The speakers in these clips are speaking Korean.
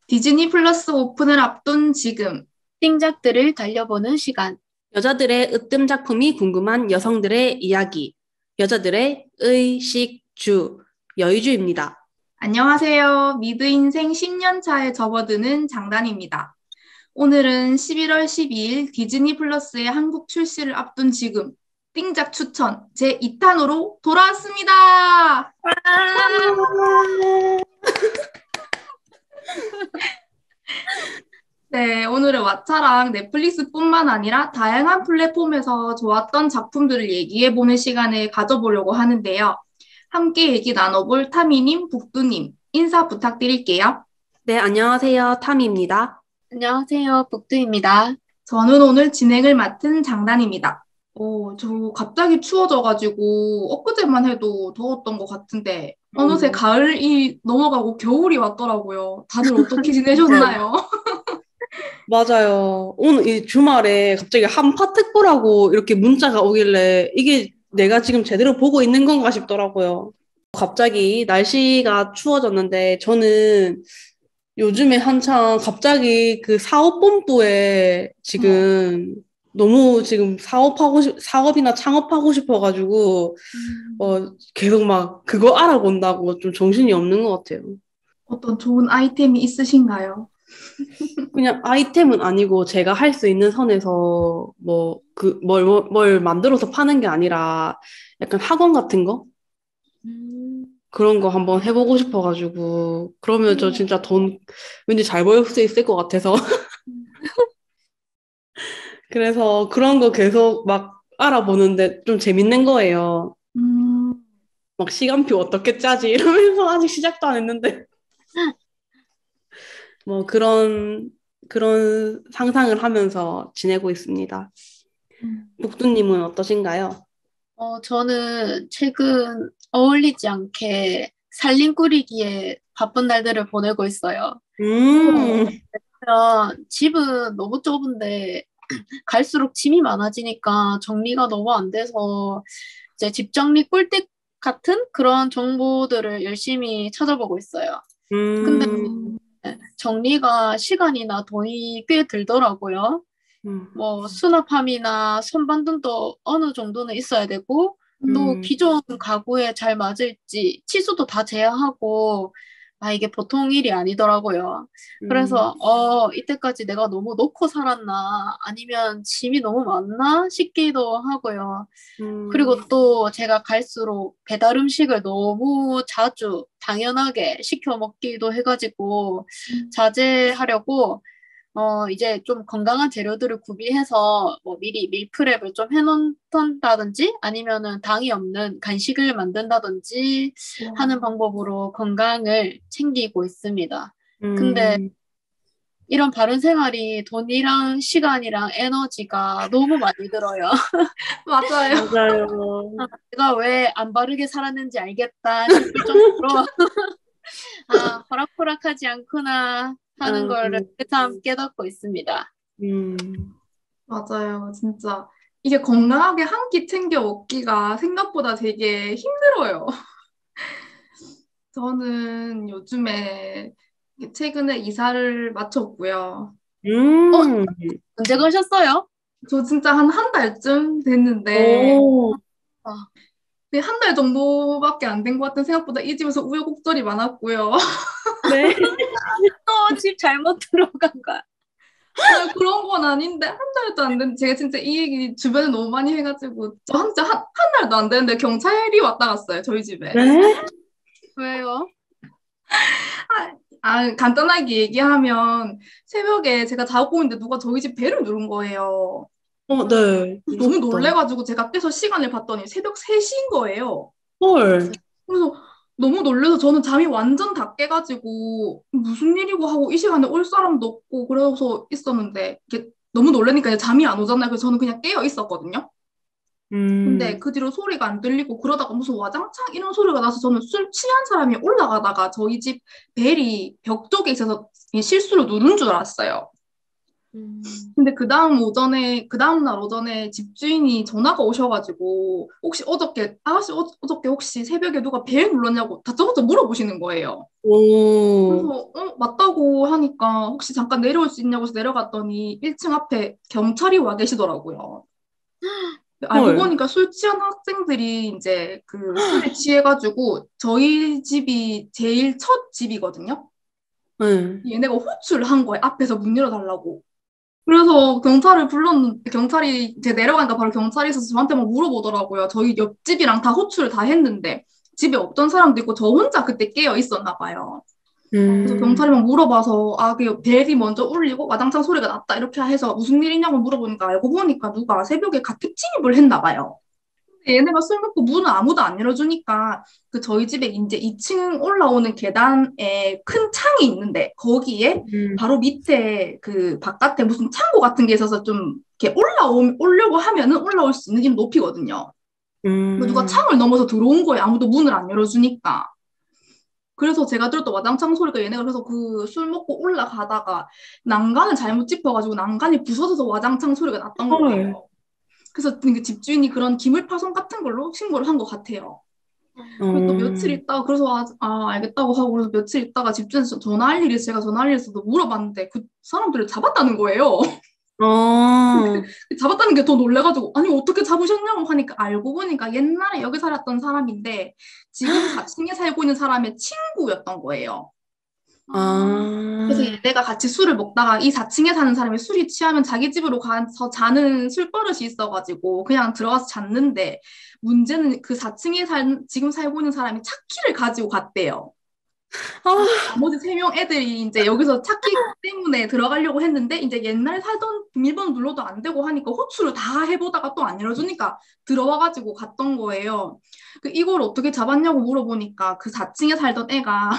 디즈니 플러스 오픈을 앞둔 지금, 띵작들을 달려보는 시간. 여자들의 으뜸 작품이 궁금한 여성들의 이야기. 여자들의 의식주, 여의주입니다. 안녕하세요. 미드 인생 10년 차에 접어드는 장단입니다. 오늘은 11월 12일 디즈니 플러스의 한국 출시를 앞둔 지금, 띵작 추천 제2탄으로 돌아왔습니다. 네, 오늘은 왓챠랑 넷플릭스뿐만 아니라 다양한 플랫폼에서 좋았던 작품들을 얘기해보는 시간을 가져보려고 하는데요. 함께 얘기 나눠볼 타미님, 북두님, 인사 부탁드릴게요. 네, 안녕하세요. 타미입니다. 안녕하세요, 북두입니다. 저는 오늘 진행을 맡은 장단입니다. 저 갑자기 추워져가지고 엊그제만 해도 더웠던 것 같은데 어느새 가을이 넘어가고 겨울이 왔더라고요. 다들 어떻게 지내셨나요? 맞아요. 오늘 이 주말에 갑자기 한파특보라고 이렇게 문자가 오길래 이게 내가 지금 제대로 보고 있는 건가 싶더라고요. 갑자기 날씨가 추워졌는데 저는 요즘에 한창 갑자기 그 사업본부에 지금 너무 지금 사업이나 창업하고 싶어가지고 계속 막 그거 알아본다고 좀 정신이 없는 것 같아요. 어떤 좋은 아이템이 있으신가요? 그냥 아이템은 아니고 제가 할 수 있는 선에서 뭘 만들어서 파는 게 아니라 약간 학원 같은 거? 그런 거 한번 해보고 싶어가지고 그러면 저 진짜 돈 왠지 잘 벌 수 있을 것 같아서 그래서 그런 거 계속 막 알아보는데 좀 재밌는 거예요. 막 시간표 어떻게 짜지 이러면서 아직 시작도 안 했는데 뭐 그런 상상을 하면서 지내고 있습니다. 북두님은 어떠신가요? 저는 최근 어울리지 않게 살림 꾸리기에 바쁜 날들을 보내고 있어요. 집은 너무 좁은데 갈수록 짐이 많아지니까 정리가 너무 안 돼서 이제 집 정리 꿀팁 같은 그런 정보들을 열심히 찾아보고 있어요. 근데 정리가 시간이나 돈이 꽤 들더라고요. 뭐 수납함이나 선반등도 어느 정도는 있어야 되고 또 기존 가구에 잘 맞을지 치수도 다 제어하고 이게 보통 일이 아니더라고요. 그래서 이때까지 내가 너무 놓고 살았나 아니면 짐이 너무 많나 싶기도 하고요. 그리고 또 제가 갈수록 배달 음식을 너무 자주 당연하게 시켜 먹기도 해가지고 자제하려고 이제 좀 건강한 재료들을 구비해서 뭐 미리 밀프렙을 좀 해놓는다든지 아니면은 당이 없는 간식을 만든다든지 하는 방법으로 건강을 챙기고 있습니다. 근데 이런 바른 생활이 돈이랑 시간이랑 에너지가 너무 많이 들어요. 맞아요. 맞아요. 내가 왜 안 바르게 살았는지 알겠다 싶을 정도로 호락호락하지 않구나 하는 거를 참 깨닫고 있습니다. 맞아요. 진짜 이게 건강하게 한 끼 챙겨 먹기가 생각보다 되게 힘들어요. 저는 요즘에 최근에 이사를 마쳤고요. 언제 가셨어요? 저 진짜 한 달쯤 됐는데 한 달 정도밖에 안 된 것 같은 생각보다 이 집에서 우여곡절이 많았고요. 네. 또 집 잘못 들어간 거야. 그런 건 아닌데 한 달도 안 됐는데 제가 진짜 이 얘기 주변에 너무 많이 해가지고 저 진짜 한 달도 안 됐는데 경찰이 왔다 갔어요 저희 집에. 네? 왜요? 간단하게 얘기하면 새벽에 제가 자고 있는데 누가 저희 집 벨을 누른 거예요. 네. 너무 놀래가지고 제가 깨서 시간을 봤더니 새벽 3시인 거예요. 헐. 그래서 너무 놀래서 저는 잠이 완전 다 깨가지고 무슨 일이고 하고 이 시간에 올 사람도 없고 그래서 있었는데 이게 너무 놀래니까 이제 잠이 안 오잖아요. 그래서 저는 그냥 깨어 있었거든요. 근데 그 뒤로 소리가 안 들리고 그러다가 무슨 와장창 이런 소리가 나서 저는 술 취한 사람이 올라가다가 저희 집 벨이 벽 쪽에 있어서 실수로 누른 줄 알았어요. 음. 근데 그 다음날 오전에 집주인이 전화가 오셔가지고, 혹시 아가씨 어저께 혹시 새벽에 누가 벨 눌렀냐고 다짜고짜 물어보시는 거예요. 오, 그래서, 맞다고 하니까, 혹시 잠깐 내려올 수 있냐고 해서 내려갔더니 1층 앞에 경찰이 와 계시더라고요. 알고 헐. 보니까 술 취한 학생들이 이제 그 술에 취해가지고, 저희 집이 제일 첫 집이거든요. 네. 얘네가 호출을 한 거예요. 앞에서 문 열어달라고. 그래서 경찰을 불렀는데 경찰이 이제 내려가니까 바로 경찰이 있어서 저한테 막 물어보더라고요. 저희 옆집이랑 다 호출을 다 했는데 집에 없던 사람도 있고 저 혼자 그때 깨어 있었나 봐요. 그래서 음, 경찰이 막 물어봐서 그 벨이 먼저 울리고 와장창 소리가 났다 이렇게 해서 무슨 일이냐고 물어보니까 알고 보니까 누가 새벽에 가택 침입을 했나 봐요. 얘네가 술 먹고 문을 아무도 안 열어주니까 그 저희 집에 이제 2층 올라오는 계단에 큰 창이 있는데 거기에 음, 바로 밑에 그 바깥에 무슨 창고 같은 게 있어서 좀 이렇게 오려고 하면은 올라올 수 있는 높이거든요. 뭐 누가 음. 창을 넘어서 들어온 거예요. 아무도 문을 안 열어주니까. 그래서 제가 들었던 와장창 소리가 얘네가 그래서 그 술 먹고 올라가다가 난간을 잘못 짚어가지고 난간이 부서져서 와장창 소리가 났던 헐. 거예요. 그래서 그 집주인이 그런 기물 파손 같은 걸로 신고를 한 것 같아요. 그리고 또 며칠 음, 있다가 그래서 알겠다고 하고 그래서 며칠 있다가 집주인한테 제가 전화할 일이 있어서 물어봤는데 그 사람들을 잡았다는 거예요. 어, 잡았다는 게 더 놀래가지고 아니 어떻게 잡으셨냐고 하니까 알고 보니까 옛날에 여기 살았던 사람인데 지금 4층에 살고 있는 사람의 친구였던 거예요. 그래서 아, 얘네가 같이 술을 먹다가 이 4층에 사는 사람이 술이 취하면 자기 집으로 가서 자는 술버릇이 있어가지고 그냥 들어가서 잤는데 문제는 그 4층에 지금 살고 있는 사람이 차키를 가지고 갔대요. 그래서 아, 나머지 3명 애들이 이제 여기서 찾기 때문에 들어가려고 했는데 이제 옛날에 살던 비밀번호 눌러도 안 되고 하니까 호출을 다 해보다가 또 안 열어주니까 들어와가지고 갔던 거예요. 이걸 어떻게 잡았냐고 물어보니까 그 4층에 살던 애가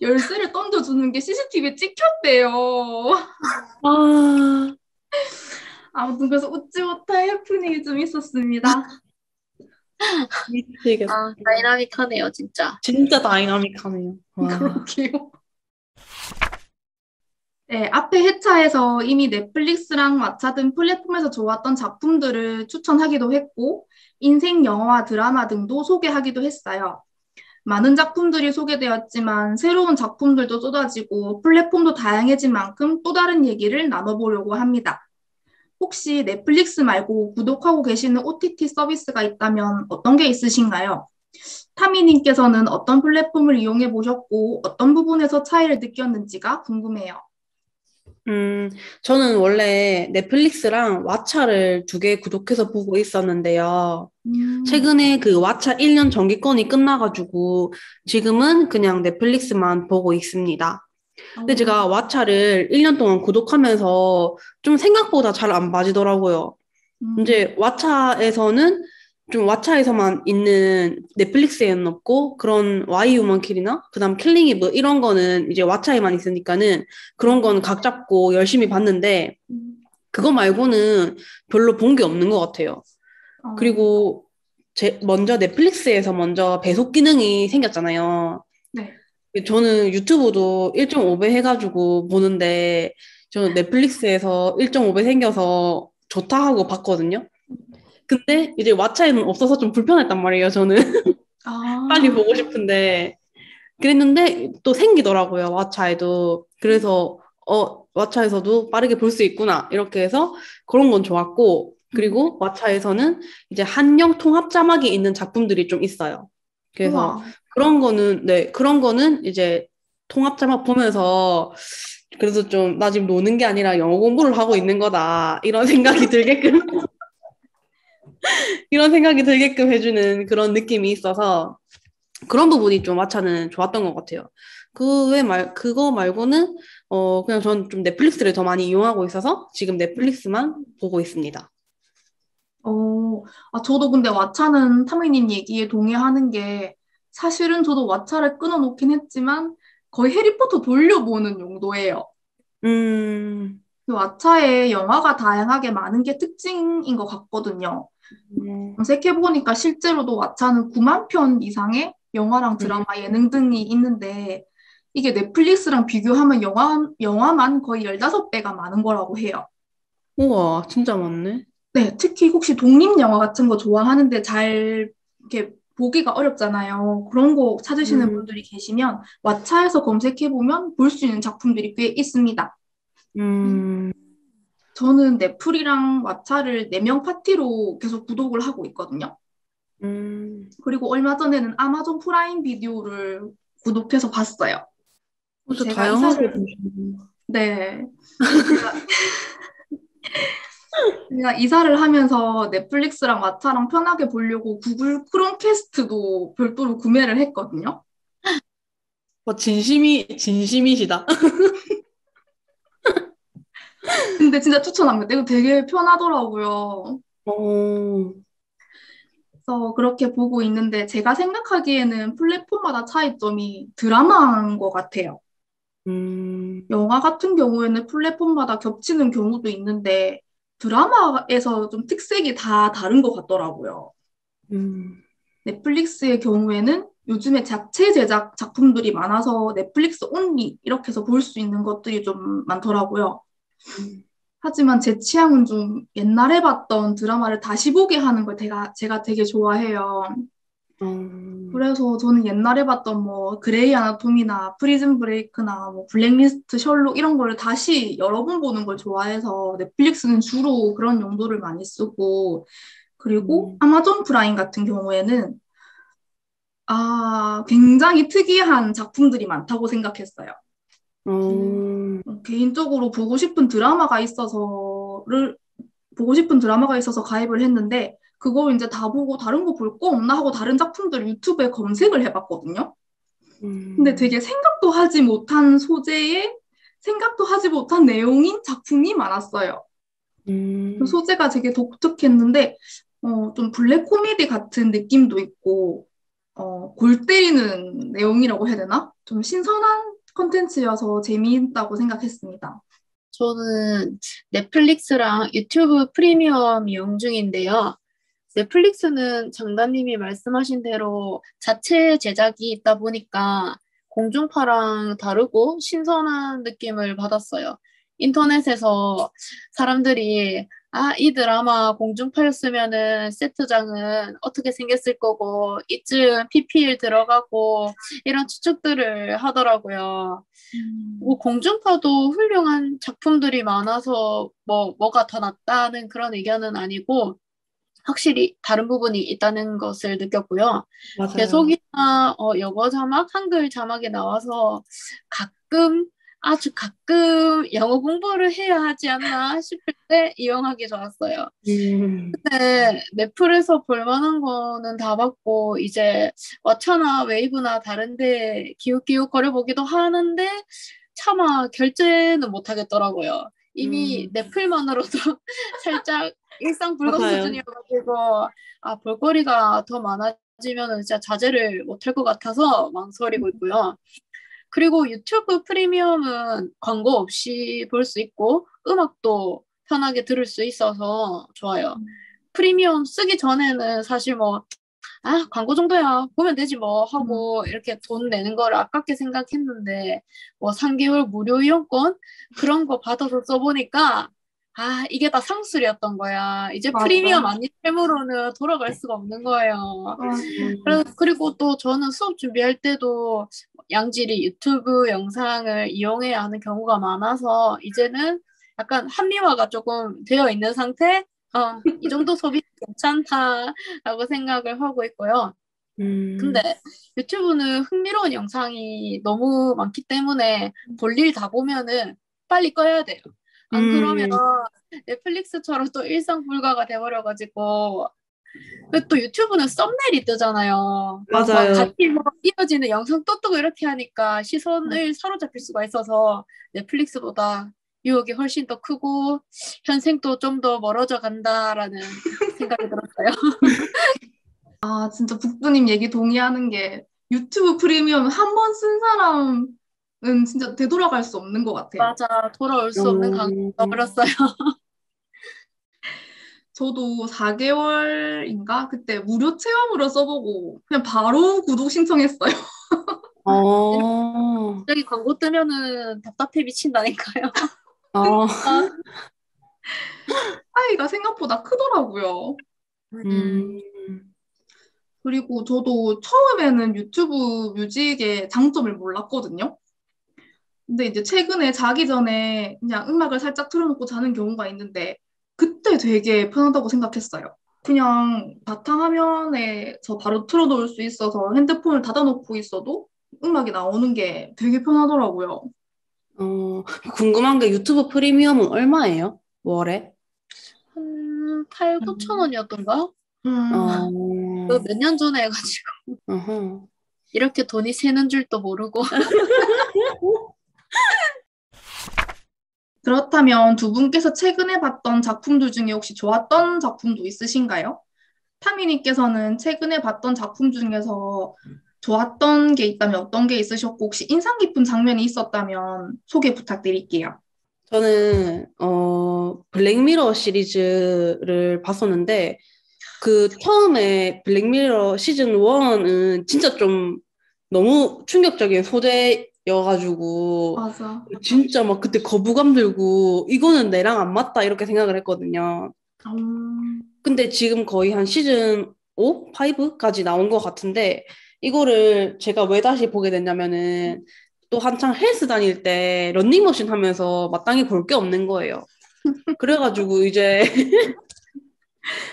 열쇠를 던져주는 게 CCTV에 찍혔대요. 아, 아무튼 그래서 웃지 못할 해프닝이 좀 있었습니다. 미치겠다. 아, 다이나믹하네요, 진짜. 진짜 다이나믹하네요. 와. 그러게요. 네, 앞에 회차에서 이미 넷플릭스랑 왓챠 등 플랫폼에서 좋았던 작품들을 추천하기도 했고, 인생 영화와 드라마 등도 소개하기도 했어요. 많은 작품들이 소개되었지만 새로운 작품들도 쏟아지고 플랫폼도 다양해진 만큼 또 다른 얘기를 나눠보려고 합니다. 혹시 넷플릭스 말고 구독하고 계시는 OTT 서비스가 있다면 어떤 게 있으신가요? 타미님께서는 어떤 플랫폼을 이용해 보셨고 어떤 부분에서 차이를 느꼈는지가 궁금해요. 음, 저는 원래 넷플릭스랑 왓챠를 두 개 구독해서 보고 있었는데요. 음, 최근에 그 왓챠 1년 정기권이 끝나가지고 지금은 그냥 넷플릭스만 보고 있습니다. 근데 어, 제가 왓챠를 1년 동안 구독하면서 좀 생각보다 잘 안 빠지더라고요. 음, 이제 왓챠에서는 좀 왓챠에서만 있는 넷플릭스에는 없고 그런 와이 유먼킬이나 그다음 킬링 이브 이런 거는 이제 왓챠에만 있으니까는 그런 거는 각 잡고 열심히 봤는데 음, 그거 말고는 별로 본 게 없는 것 같아요. 어, 그리고 먼저 넷플릭스에서 먼저 배속 기능이 생겼잖아요. 네. 저는 유튜브도 1.5배 해가지고 보는데 저는 넷플릭스에서 1.5배 생겨서 좋다 하고 봤거든요. 근데 이제 왓챠에는 없어서 좀 불편했단 말이에요, 저는. 빨리 아, 보고 싶은데. 그랬는데 또 생기더라고요, 왓챠에도. 그래서, 왓챠에서도 빠르게 볼 수 있구나. 이렇게 해서 그런 건 좋았고. 그리고 왓챠에서는 이제 한영 통합 자막이 있는 작품들이 좀 있어요. 그래서 우와. 그런 거는, 네, 그런 거는 이제 통합 자막 보면서 그래서 좀 나 지금 노는 게 아니라 영어 공부를 하고 있는 거다. 이런 생각이 들게끔 이런 생각이 들게끔 해주는 그런 느낌이 있어서 그런 부분이 좀 왓챠는 좋았던 것 같아요. 그거 말고는 그냥 전 좀 넷플릭스를 더 많이 이용하고 있어서 지금 넷플릭스만 보고 있습니다. 저도 근데 왓챠는 타미님 얘기에 동의하는 게 사실은 저도 왓챠를 끊어놓긴 했지만 거의 해리포터 돌려보는 용도예요. 음, 그 왓챠에 영화가 다양하게 많은 게 특징인 것 같거든요. 음, 검색해보니까 실제로도 왓챠는 9만 편 이상의 영화랑 드라마, 예능 등이 있는데 이게 넷플릭스랑 비교하면 영화만 거의 15배가 많은 거라고 해요. 우와, 진짜 많네. 네, 특히 혹시 독립영화 같은 거 좋아하는데 잘 이렇게 보기가 어렵잖아요. 그런 거 찾으시는 음, 분들이 계시면 왓챠에서 검색해보면 볼 수 있는 작품들이 꽤 있습니다. 음, 저는 넷플이랑 왓챠를 4명 파티로 계속 구독을 하고 있거든요. 음. 그리고 얼마 전에는 아마존 프라임 비디오를 구독해서 봤어요. 진짜 제가 다양하게 이사를, 보시네. 네. 제가, 제가 이사를 하면서 넷플릭스랑 왓챠랑 편하게 보려고 구글 크롬캐스트도 별도로 구매를 했거든요. 진심이시다. 근데 진짜 추천합니다. 이거 되게 편하더라고요. 어, 그래서 그렇게 보고 있는데 제가 생각하기에는 플랫폼마다 차이점이 드라마인 것 같아요. 음, 영화 같은 경우에는 플랫폼마다 겹치는 경우도 있는데 드라마에서 좀 특색이 다 다른 것 같더라고요. 음, 넷플릭스의 경우에는 요즘에 자체 제작 작품들이 많아서 넷플릭스 온리 이렇게 해서 볼 수 있는 것들이 좀 많더라고요. 음, 하지만 제 취향은 좀 옛날에 봤던 드라마를 다시 보게 하는 걸 제가 되게 좋아해요. 어, 그래서 저는 옛날에 봤던 뭐 그레이 아나토미나 프리즌 브레이크나 뭐 블랙리스트, 셜록 이런 걸 다시 여러 번 보는 걸 좋아해서 넷플릭스는 주로 그런 용도를 많이 쓰고 그리고 음, 아마존 프라임 같은 경우에는 굉장히 특이한 작품들이 많다고 생각했어요. 어, 개인적으로 보고 싶은 드라마가 있어서 가입을 했는데 그거 이제 다 보고 다른 거 볼 거 없나 하고 다른 작품들 유튜브에 검색을 해봤거든요. 근데 음, 되게 생각도 하지 못한 소재에 생각도 하지 못한 내용인 작품이 많았어요. 그 음, 소재가 되게 독특했는데 좀 블랙 코미디 같은 느낌도 있고 골 때리는 내용이라고 해야 되나? 좀 신선한 컨텐츠여서 재미있다고 생각했습니다. 저는 넷플릭스랑 유튜브 프리미엄 이용 중인데요. 넷플릭스는 장단님이 말씀하신 대로 자체 제작이 있다 보니까 공중파랑 다르고 신선한 느낌을 받았어요. 인터넷에서 사람들이 이 드라마 공중파였으면은 세트장은 어떻게 생겼을 거고 이쯤 PPL 들어가고 이런 추측들을 하더라고요. 뭐 공중파도 훌륭한 작품들이 많아서 뭐가 더 낫다는 그런 의견은 아니고 확실히 다른 부분이 있다는 것을 느꼈고요. 맞아요. 계속이나 영어 자막, 한글 자막이 나와서 가끔, 아주 가끔 영어 공부를 해야 하지 않나 싶을 때 이용하기 좋았어요. 음, 네, 넷플에서 볼 만한 거는 다 봤고, 이제 왓챠나 웨이브나 다른데 기웃기웃 거려보기도 하는데, 차마 결제는 못 하겠더라고요. 이미 음, 넷플만으로도 살짝 일상 불가 맞아요. 수준이어가지고, 볼거리가 더 많아지면 진짜 자제를 못할 것 같아서 망설이고 있고요. 그리고 유튜브 프리미엄은 광고 없이 볼 수 있고, 음악도 편하게 들을 수 있어서 좋아요. 프리미엄 쓰기 전에는 사실 광고 정도야. 보면 되지 뭐 음, 하고 이렇게 돈 내는 걸 아깝게 생각했는데, 3개월 무료 이용권? 그런 거 받아서 써보니까, 이게 다 상술이었던 거야. 이제 프리미엄 맞아. 아닌 템으로는 돌아갈 수가 없는 거예요. 맞아. 그리고 또 저는 수업 준비할 때도 양질의 유튜브 영상을 이용해야 하는 경우가 많아서 이제는 약간 합리화가 조금 되어 있는 상태? 이 정도 소비 괜찮다라고 생각을 하고 있고요. 근데 음, 유튜브는 흥미로운 영상이 너무 많기 때문에 볼일 다 보면은 빨리 꺼야 돼요. 안 그러면 음, 넷플릭스처럼 또 일상 불가가 돼버려가지고 근데 또 유튜브는 썸네일이 뜨잖아요. 맞아요. 같이 이어지는 영상 또 뜨고 이렇게 하니까 시선을 사로잡힐 수가 있어서 넷플릭스보다 유혹이 훨씬 더 크고 현생도 좀 더 멀어져 간다라는 생각이 들었어요. 진짜 북부님 얘기 동의하는 게 유튜브 프리미엄 한 번 쓴 사람은 진짜 되돌아갈 수 없는 것 같아요. 맞아, 돌아올 수 없는 강이 어, 떠버렸어요. 저도 4개월인가? 그때 무료 체험으로 써보고 그냥 바로 구독 신청했어요. 어, 갑자기 광고 뜨면은 답답해 미친다니까요. 어, 아이가 생각보다 크더라고요. 음, 그리고 저도 처음에는 유튜브 뮤직의 장점을 몰랐거든요. 근데 이제 최근에 자기 전에 그냥 음악을 살짝 틀어놓고 자는 경우가 있는데 그때 되게 편하다고 생각했어요. 그냥 바탕화면에서 바로 틀어놓을 수 있어서 핸드폰을 닫아놓고 있어도 음악이 나오는 게 되게 편하더라고요. 궁금한 게 유튜브 프리미엄은 얼마예요? 월에? 한 8, 9천 음. 원이었던가? 음. 그 몇 년 전에 해가지고 어허. 이렇게 돈이 새는 줄도 모르고. 그렇다면 두 분께서 최근에 봤던 작품들 중에 혹시 좋았던 작품도 있으신가요? 타미님께서는 최근에 봤던 작품 중에서 좋았던 게 있다면 어떤 게 있으셨고 혹시 인상 깊은 장면이 있었다면 소개 부탁드릴게요. 저는 블랙미러 시리즈를 봤었는데 그 처음에 블랙미러 시즌 1은 진짜 좀 너무 충격적인 소재여가지고 맞아. 진짜 막 그때 거부감 들고 이거는 내랑 안 맞다 이렇게 생각을 했거든요. 음. 근데 지금 거의 한 시즌 5? 5까지 나온 것 같은데 이거를 제가 왜 다시 보게 됐냐면은 또 한창 헬스 다닐 때 런닝머신 하면서 마땅히 볼 게 없는 거예요. 그래가지고 이제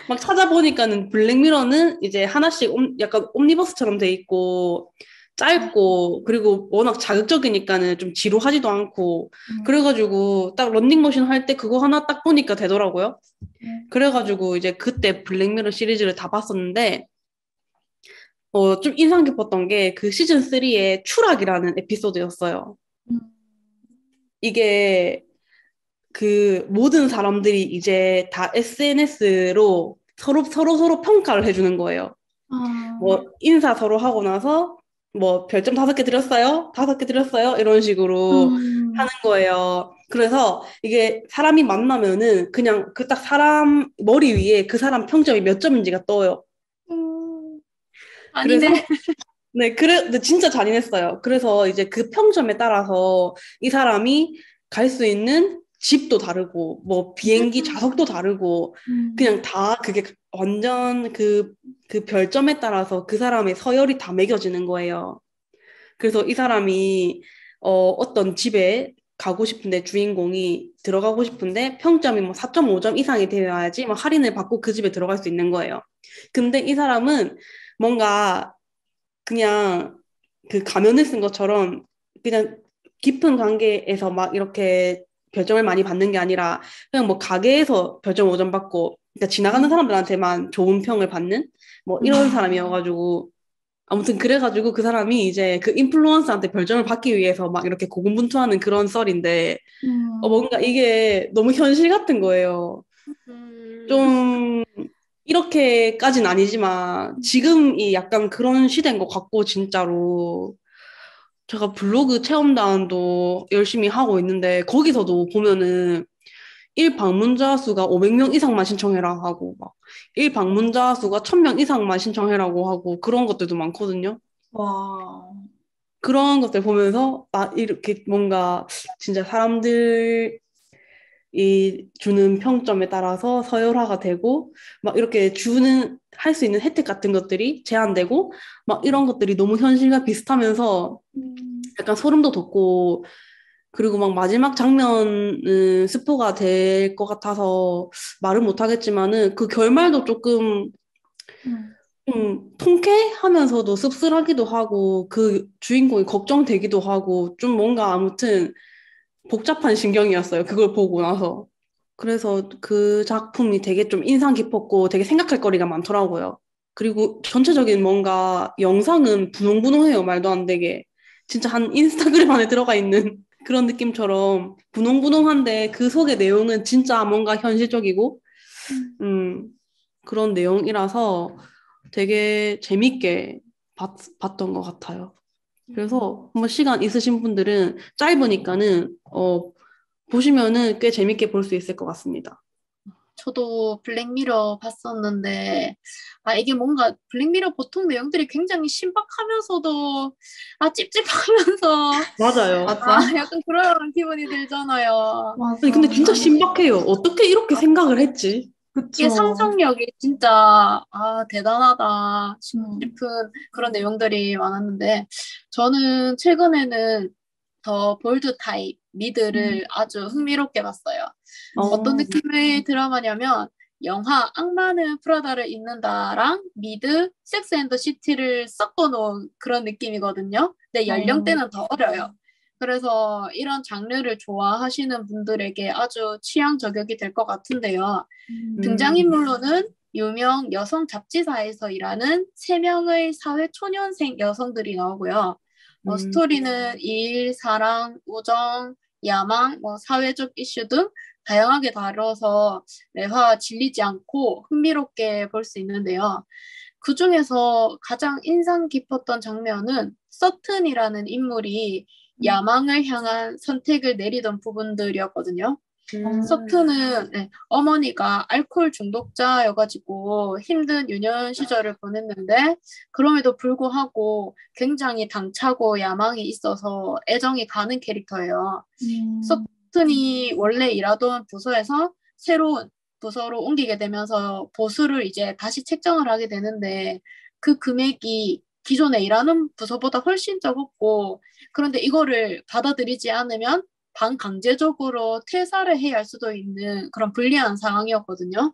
막 찾아보니까는 블랙미러는 이제 하나씩 약간 옴니버스처럼 돼 있고 짧고 그리고 워낙 자극적이니까는 좀 지루하지도 않고 음. 그래가지고 딱 런닝머신 할 때 그거 하나 딱 보니까 되더라고요. 음. 그래가지고 이제 그때 블랙미러 시리즈를 다 봤었는데 좀 인상 깊었던 게 그 시즌 3의 추락이라는 에피소드였어요. 음. 이게 그 모든 사람들이 이제 다 SNS로 서로 평가를 해주는 거예요. 아. 뭐 인사 서로 하고 나서 뭐 별점 5개 드렸어요? 5개 드렸어요? 이런 식으로 음. 하는 거예요. 그래서 이게 사람이 만나면은 그냥 그 딱 사람 머리 위에 그 사람 평점이 몇 점인지가 떠요. 음. 그래서 아니네. 네, 근데 진짜 잔인했어요. 그래서 이제 그 평점에 따라서 이 사람이 갈 수 있는 집도 다르고, 뭐 비행기 좌석도 다르고, 음. 그냥 다 그게 완전 그 별점에 따라서 그 사람의 서열이 다 매겨지는 거예요. 그래서 이 사람이 어떤 집에 가고 싶은데 주인공이 들어가고 싶은데 평점이 뭐 4.5점 이상이 되어야지 뭐 할인을 받고 그 집에 들어갈 수 있는 거예요. 근데 이 사람은 뭔가 그냥 그 가면을 쓴 것처럼 그냥 깊은 관계에서 막 이렇게 별점을 많이 받는 게 아니라 그냥 뭐 가게에서 별점 5점 받고 그러니까 지나가는 사람들한테만 좋은 평을 받는 뭐 이런 사람이어가지고 아무튼 그래가지고 그 사람이 이제 그 인플루언서한테 별점을 받기 위해서 막 이렇게 고군분투하는 그런 썰인데 음. 뭔가 이게 너무 현실 같은 거예요. 음, 좀 이렇게까진 아니지만 지금이 약간 그런 시대인 것 같고 진짜로 제가 블로그 체험단도 열심히 하고 있는데 거기서도 보면은 일 방문자 수가 500명 이상만 신청해라 하고 막 일 방문자 수가 1000명 이상만 신청해라고 하고 그런 것들도 많거든요. 와. 그런 것들 보면서 아 이렇게 뭔가 진짜 사람들 이 주는 평점에 따라서 서열화가 되고 막 이렇게 주는 할 수 있는 혜택 같은 것들이 제한되고 막 이런 것들이 너무 현실과 비슷하면서 음. 약간 소름도 돋고 그리고 막 마지막 장면은 스포가 될 것 같아서 말은 못 하겠지만은 그 결말도 조금 음. 좀 통쾌하면서도 씁쓸하기도 하고 그 주인공이 걱정되기도 하고 좀 뭔가 아무튼 복잡한 신경이었어요. 그걸 보고 나서. 그래서 그 작품이 되게 좀 인상 깊었고 되게 생각할 거리가 많더라고요. 그리고 전체적인 뭔가 영상은 분홍분홍해요. 말도 안 되게. 진짜 한 인스타그램 안에 들어가 있는 그런 느낌처럼 분홍분홍한데 그 속의 내용은 진짜 뭔가 현실적이고 음. 음, 그런 내용이라서 되게 재밌게 봤던 것 같아요. 그래서 한번 시간 있으신 분들은 짧으니까는 보시면은 꽤 재밌게 볼 수 있을 것 같습니다. 저도 블랙미러 봤었는데, 이게 뭔가 블랙미러 보통 내용들이 굉장히 신박하면서도, 찝찝하면서, 맞아요. 맞아. 약간 그런 기분이 들잖아요. 아니, 근데 진짜 맞아. 신박해요. 어떻게 이렇게 생각을 했지? 이게 그쵸. 상상력이 진짜, 대단하다 음. 싶은 그런 내용들이 많았는데, 저는 최근에는 더 볼드 타입, 음. 미드를 아주 흥미롭게 봤어요. 어떤 어, 느낌의 드라마냐면 영화 악마는 프라다를 입는다랑 미드 섹스 앤더 시티를 섞어 놓은 그런 느낌이거든요. 근데 어. 연령대는 더 어려요. 그래서 이런 장르를 좋아하시는 분들에게 아주 취향 저격이 될 것 같은데요. 음, 등장인물로는 유명 여성 잡지사에서 일하는 3명의 사회 초년생 여성들이 나오고요. 음, 스토리는 일, 사랑, 우정, 야망, 사회적 이슈 등 다양하게 다뤄서 매화 질리지 않고 흥미롭게 볼 수 있는데요. 그 중에서 가장 인상 깊었던 장면은 서튼이라는 인물이 야망을 향한 선택을 내리던 부분들이었거든요. 음, 서튼은 어머니가 알코올 중독자여가지고 힘든 유년 시절을 보냈는데 그럼에도 불구하고 굉장히 당차고 야망이 있어서 애정이 가는 캐릭터예요. 음. 서튼이 원래 일하던 부서에서 새로운 부서로 옮기게 되면서 보수를 이제 다시 책정을 하게 되는데 그 금액이 기존에 일하는 부서보다 훨씬 적었고 그런데 이거를 받아들이지 않으면 반강제적으로 퇴사를 해야 할 수도 있는 그런 불리한 상황이었거든요.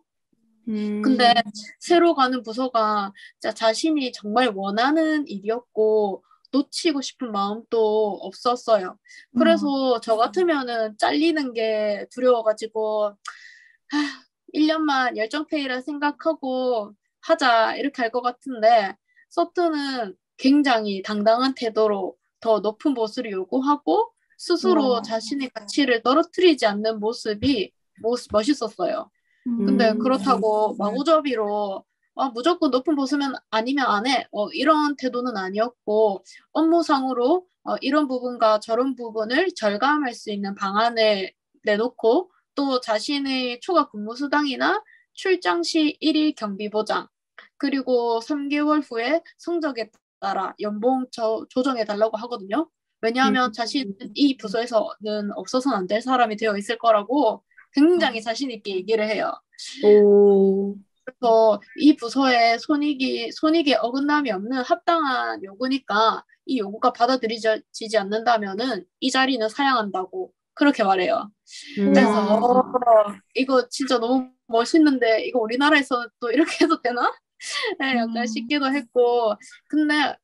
근데 음, 새로 가는 부서가 진짜 자신이 정말 원하는 일이었고 놓치고 싶은 마음도 없었어요. 음. 그래서 저 같으면은 잘리는 게 두려워가지고 1년만 열정페이라 생각하고 하자 이렇게 할 것 같은데 서튼은 굉장히 당당한 태도로 더 높은 보수를 요구하고 스스로 와. 자신의 가치를 떨어뜨리지 않는 모습이 멋있었어요. 근데 음. 그렇다고 마구잡이로 무조건 높은 보수면 아니면 안 해. 이런 태도는 아니었고 업무상으로 이런 부분과 저런 부분을 절감할 수 있는 방안을 내놓고 또 자신의 초과 근무 수당이나 출장 시 1일 경비 보장 그리고 3개월 후에 성적에 따라 연봉 조정해 달라고 하거든요. 음, 왜냐하면 자신은 이 부서에서는 없어서는 안 될 사람이 되어 있을 거라고 굉장히 자신 있게 얘기를 해요. 오, 그래서 이 부서에 손익에 어긋남이 없는 합당한 요구니까 이 요구가 받아들여지지 않는다면은 이 자리는 사양한다고 그렇게 말해요. 그래서 음, 우와. 이거 진짜 너무 멋있는데 이거 우리나라에서 또 이렇게 해도 되나? 네, 약간 음. 싶기도 했고 근데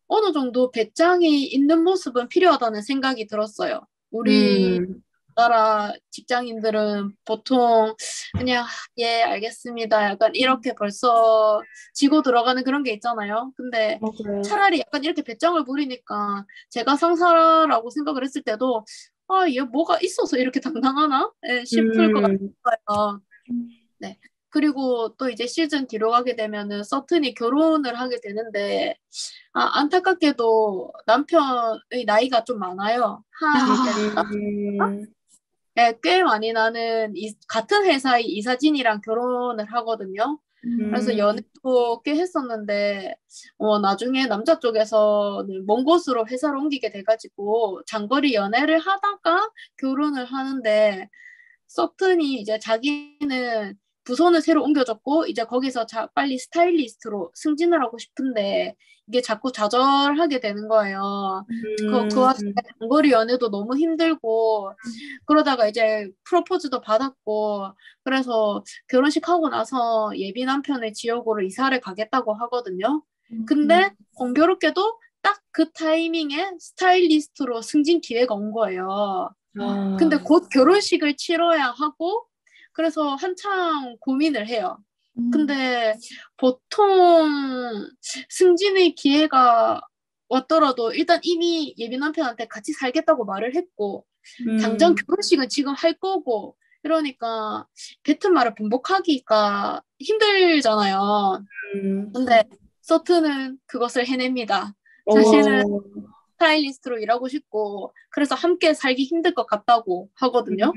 어느 정도 배짱이 있는 모습은 필요하다는 생각이 들었어요. 우리 음, 나라 직장인들은 보통 그냥 예, 알겠습니다. 약간 이렇게 벌써 지고 들어가는 그런 게 있잖아요. 근데 맞아요. 차라리 약간 이렇게 배짱을 부리니까 제가 상사라고 생각을 했을 때도 얘 뭐가 있어서 이렇게 당당하나? 예, 싶을 것 음, 같아요. 네. 그리고 또 이제 시즌 뒤로 가게 되면은 서튼이 결혼을 하게 되는데 안타깝게도 남편의 나이가 좀 많아요. 야. 네, 꽤 많이 나는 같은 회사의 이사진이랑 결혼을 하거든요. 그래서 음, 연애도 꽤 했었는데 나중에 남자 쪽에서는 먼 곳으로 회사를 옮기게 돼가지고 장거리 연애를 하다가 결혼을 하는데 서튼이 이제 자기는 부서는 새로 옮겨졌고 이제 거기서 빨리 스타일리스트로 승진을 하고 싶은데 이게 자꾸 좌절하게 되는 거예요. 그 와중에 음, 장거리 연애도 너무 힘들고 그러다가 이제 프로포즈도 받았고 그래서 결혼식 하고 나서 예비 남편의 지역으로 이사를 가겠다고 하거든요. 근데 공교롭게도 딱 그 타이밍에 스타일리스트로 승진 기회가 온 거예요. 근데 아, 곧 결혼식을 치러야 하고 그래서 한창 고민을 해요. 음. 근데 보통 승진의 기회가 왔더라도 일단 이미 예비 남편한테 같이 살겠다고 말을 했고 당장 음, 결혼식은 지금 할 거고 이러니까 뱉은 말을 반복하기가 힘들잖아요. 음, 근데 서트는 그것을 해냅니다. 자신은 어, 스타일리스트로 일하고 싶고 그래서 함께 살기 힘들 것 같다고 하거든요.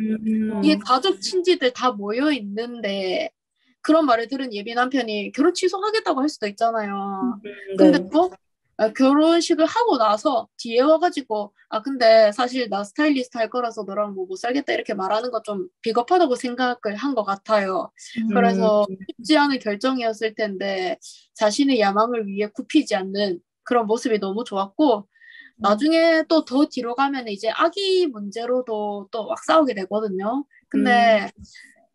이게 가족 친지들 다 모여 있는데 그런 말을 들은 예비 남편이 결혼 취소하겠다고 할 수도 있잖아요. 근데 네. 또 결혼식을 하고 나서 뒤에 와가지고 근데 사실 나 스타일리스트 할 거라서 너랑 뭐 못 살겠다 이렇게 말하는 거 좀 비겁하다고 생각을 한 것 같아요. 그래서 쉽지 않은 결정이었을 텐데 자신의 야망을 위해 굽히지 않는 그런 모습이 너무 좋았고 나중에 또 더 뒤로 가면 이제 아기 문제로도 또 막 싸우게 되거든요. 근데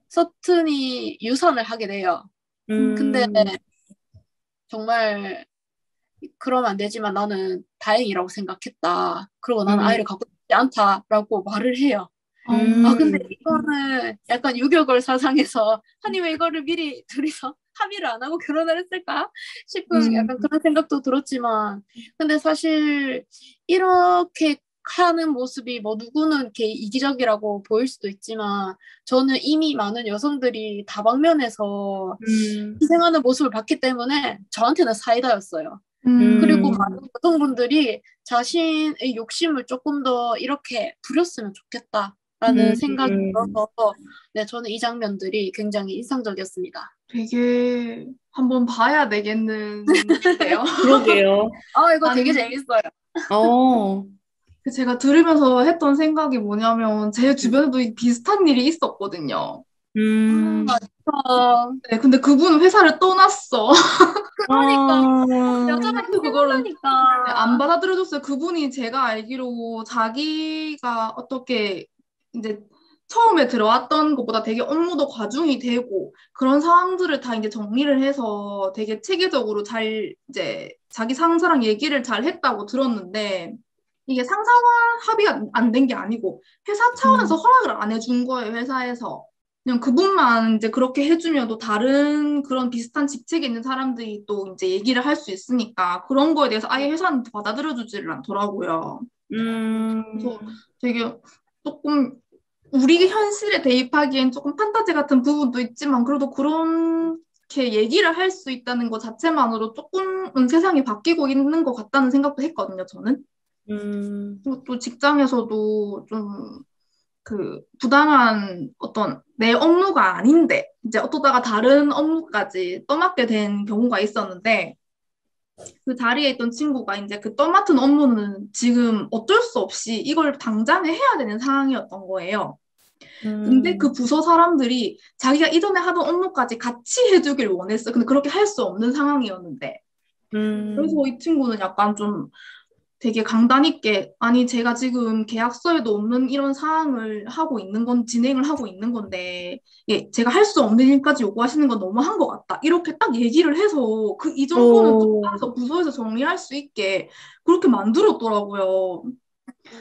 서튼이 유산을 하게 돼요. 근데 정말 그러면 안 되지만 나는 다행이라고 생각했다. 그리고 나는 아이를 갖고 싶지 않다라고 말을 해요. 근데 이거는 약간 유교걸 사상에서 아니 왜 이거를 미리 둘이서 합의를 안 하고 결혼을 했을까 싶은 약간 그런 생각도 들었지만 근데 사실 이렇게 하는 모습이 뭐 누구는 이렇게 이기적이라고 보일 수도 있지만 저는 이미 많은 여성들이 다방면에서 희생하는 모습을 봤기 때문에 저한테는 사이다였어요. 그리고 많은 여성분들이 자신의 욕심을 조금 더 이렇게 부렸으면 좋겠다라는 생각이 들어서 네, 저는 이 장면들이 굉장히 인상적이었습니다. 되게 한번 봐야 되겠는데요. 그러게요. 이거 되게 재밌어요. 제가 들으면서 했던 생각이 뭐냐면 제 주변에도 비슷한 일이 있었거든요. 맞아. 네, 근데 그분은 회사를 떠났어. 그러니까 여자가 근데 그거를 힘들다니까. 안 받아들여줬어요. 그분이 제가 알기로 자기가 어떻게 이제 처음에 들어왔던 것보다 되게 업무도 과중이 되고 그런 상황들을 다 이제 정리를 해서 되게 체계적으로 잘 이제 자기 상사랑 얘기를 잘 했다고 들었는데 이게 상사와 합의가 안 된 게 아니고 회사 차원에서 허락을 안 해준 거예요, 회사에서. 그냥 그분만 이제 그렇게 해주면 또 다른 그런 비슷한 직책에 있는 사람들이 또 이제 얘기를 할 수 있으니까 그런 거에 대해서 아예 회사는 받아들여주지를 않더라고요. 그래서 되게 조금 우리 현실에 대입하기엔 조금 판타지 같은 부분도 있지만 그래도 그렇게 얘기를 할 수 있다는 것 자체만으로 조금은 세상이 바뀌고 있는 것 같다는 생각도 했거든요, 저는. 그리고 또 직장에서도 좀 그 부당한 어떤 내 업무가 아닌데 이제 어쩌다가 다른 업무까지 떠맡게 된 경우가 있었는데 그 자리에 있던 친구가 이제 그 떠맡은 업무는 지금 어쩔 수 없이 이걸 당장에 해야 되는 상황이었던 거예요. 근데 그 부서 사람들이 자기가 이전에 하던 업무까지 같이 해주길 원했어. 근데 그렇게 할 수 없는 상황이었는데. 그래서 이 친구는 약간 좀 되게 강단 있게 아니 제가 지금 계약서에도 없는 이런 사항을 하고 있는 건 진행을 하고 있는 건데 예, 제가 할 수 없는 일까지 요구하시는 건 너무한 것 같다 이렇게 딱 얘기를 해서 그 이 정도는 좀 따서 부서에서 정리할 수 있게 그렇게 만들었더라고요.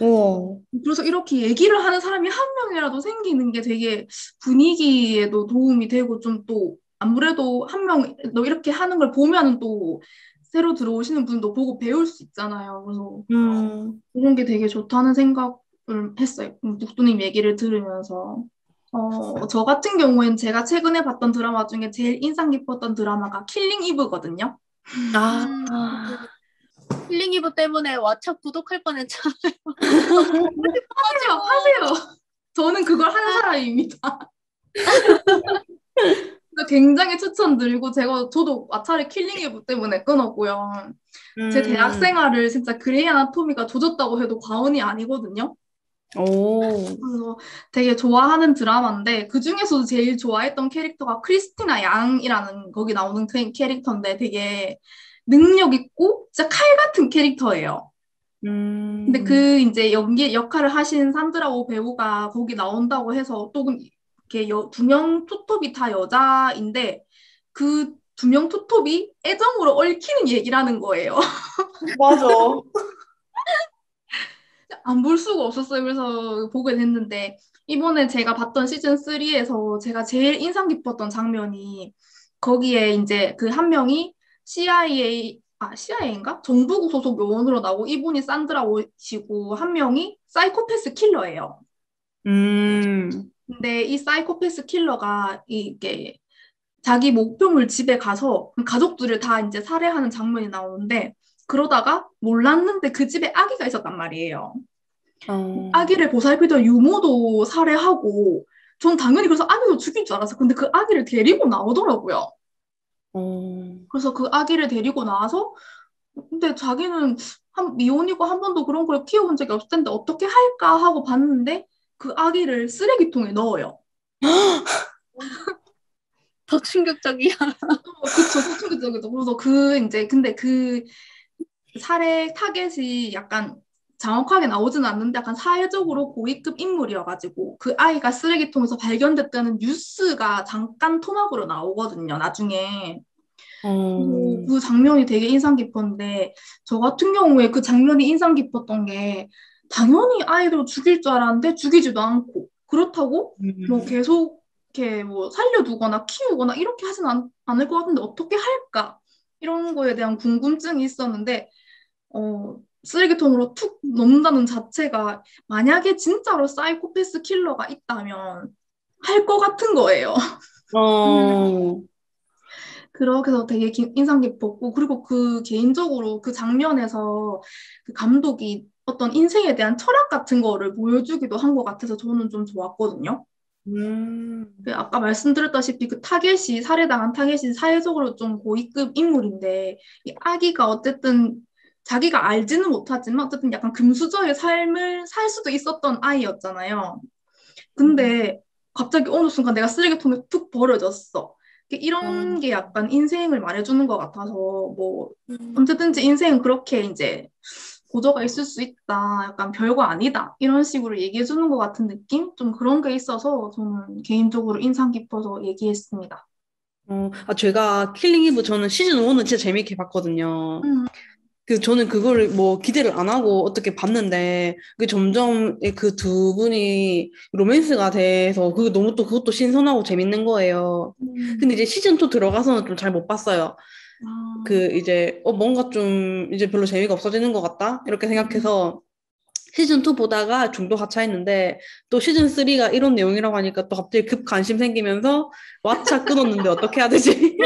우와. 그래서 이렇게 얘기를 하는 사람이 한 명이라도 생기는 게 되게 분위기에도 도움이 되고 좀 또 아무래도 한 명 너 이렇게 하는 걸 보면은 또 새로 들어오시는 분도 보고 배울 수 있잖아요. 그래서 그런 게 되게 좋다는 생각을 했어요. 북두님 얘기를 들으면서. 저 같은 경우엔 제가 최근에 봤던 드라마 중에 제일 인상 깊었던 드라마가 킬링 이브거든요. 아, 힐링 이브 때문에 왓챠 구독할 뻔했잖아요. 하세요. 저는 그걸 하는 사람입니다. 굉장히 추천드리고 저도 마차를 킬링 이브 때문에 끊었고요. 제 대학 생활을 진짜 그레이 아나토미가 조졌다고 해도 과언이 아니거든요. 그래서 되게 좋아하는 드라마인데 그 중에서도 제일 좋아했던 캐릭터가 크리스티나 양이라는 거기 나오는 캐릭터인데 되게 능력 있고 진짜 칼 같은 캐릭터예요. 근데 그 이제 연기 역할을 하신 산드라오 배우가 거기 나온다고 해서 또 이렇게 두 명 투톱이 다 여자인데 그 두 명 투톱이 애정으로 얽히는 얘기라는 거예요. 맞아. 안 볼 수가 없었어요. 그래서 보게 됐는데 이번에 제가 봤던 시즌 3에서 제가 제일 인상 깊었던 장면이 거기에 이제 그 한 명이 CIA인가? 정부국 소속 요원으로 나오고 이분이 산드라 오시고 한 명이 사이코패스 킬러예요. 근데 이 사이코패스 킬러가 이게 자기 목표물 집에 가서 가족들을 다 이제 살해하는 장면이 나오는데 그러다가 몰랐는데 그 집에 아기가 있었단 말이에요. 어, 아기를 보살피던 유모도 살해하고 전 당연히 그래서 아기도 죽일 줄 알았어요. 근데 그 아기를 데리고 나오더라고요. 어, 그래서 그 아기를 데리고 나와서 근데 자기는 미혼이고 한 번도 그런 걸 키워본 적이 없을 텐데 어떻게 할까 하고 봤는데 그 아기를 쓰레기통에 넣어요. 더 충격적이야. 그쵸, 소충격적이죠. 그래서 그 이제 근데 그 살해 타겟이 약간 정확하게 나오진 않는데 약간 사회적으로 고위급 인물이어가지고 그 아이가 쓰레기통에서 발견됐다는 뉴스가 잠깐 토막으로 나오거든요, 나중에. 그래서 어, 그 장면이 되게 인상 깊었는데 저 같은 경우에 그 장면이 인상 깊었던 게 당연히 아이를 죽일 줄 알았는데 죽이지도 않고 그렇다고 뭐 음, 계속 이렇게 뭐 살려두거나 키우거나 이렇게 하진 않을 것 같은데 어떻게 할까? 이런 거에 대한 궁금증이 있었는데 쓰레기통으로 툭 넣는다는 자체가 만약에 진짜로 사이코패스 킬러가 있다면 할 것 같은 거예요. 어, 그렇게 해서 되게 인상 깊었고, 그리고 그 개인적으로 그 장면에서 그 감독이 어떤 인생에 대한 철학 같은 거를 보여주기도 한 것 같아서 저는 좀 좋았거든요. 음, 그 아까 말씀드렸다시피 그 타겟이, 살해당한 타겟이 사회적으로 좀 고위급 인물인데, 이 아기가 어쨌든 자기가 알지는 못하지만 어쨌든 약간 금수저의 삶을 살 수도 있었던 아이였잖아요. 근데 갑자기 어느 순간 내가 쓰레기통에 툭 버려졌어. 이런 게 약간 인생을 말해주는 것 같아서 뭐 언제든지 인생은 그렇게 이제 고저가 있을 수 있다. 약간 별거 아니다. 이런 식으로 얘기해주는 것 같은 느낌? 좀 그런 게 있어서 저는 개인적으로 인상 깊어서 얘기했습니다. 제가 킬링 이브 저는 시즌 1은 진짜 재밌게 봤거든요. 음, 저는 그거를 뭐 기대를 안 하고 어떻게 봤는데, 그 점점 그 두 분이 로맨스가 돼서, 그게 너무 또 그것도 신선하고 재밌는 거예요. 음, 근데 이제 시즌 2 들어가서는 좀 잘 못 봤어요. 아, 그 이제, 뭔가 좀 이제 별로 재미가 없어지는 것 같다? 이렇게 음. 생각해서 시즌 2 보다가 중도 하차했는데, 또 시즌 3가 이런 내용이라고 하니까 또 갑자기 급 관심 생기면서 왓챠 끊었는데 어떻게 해야 되지?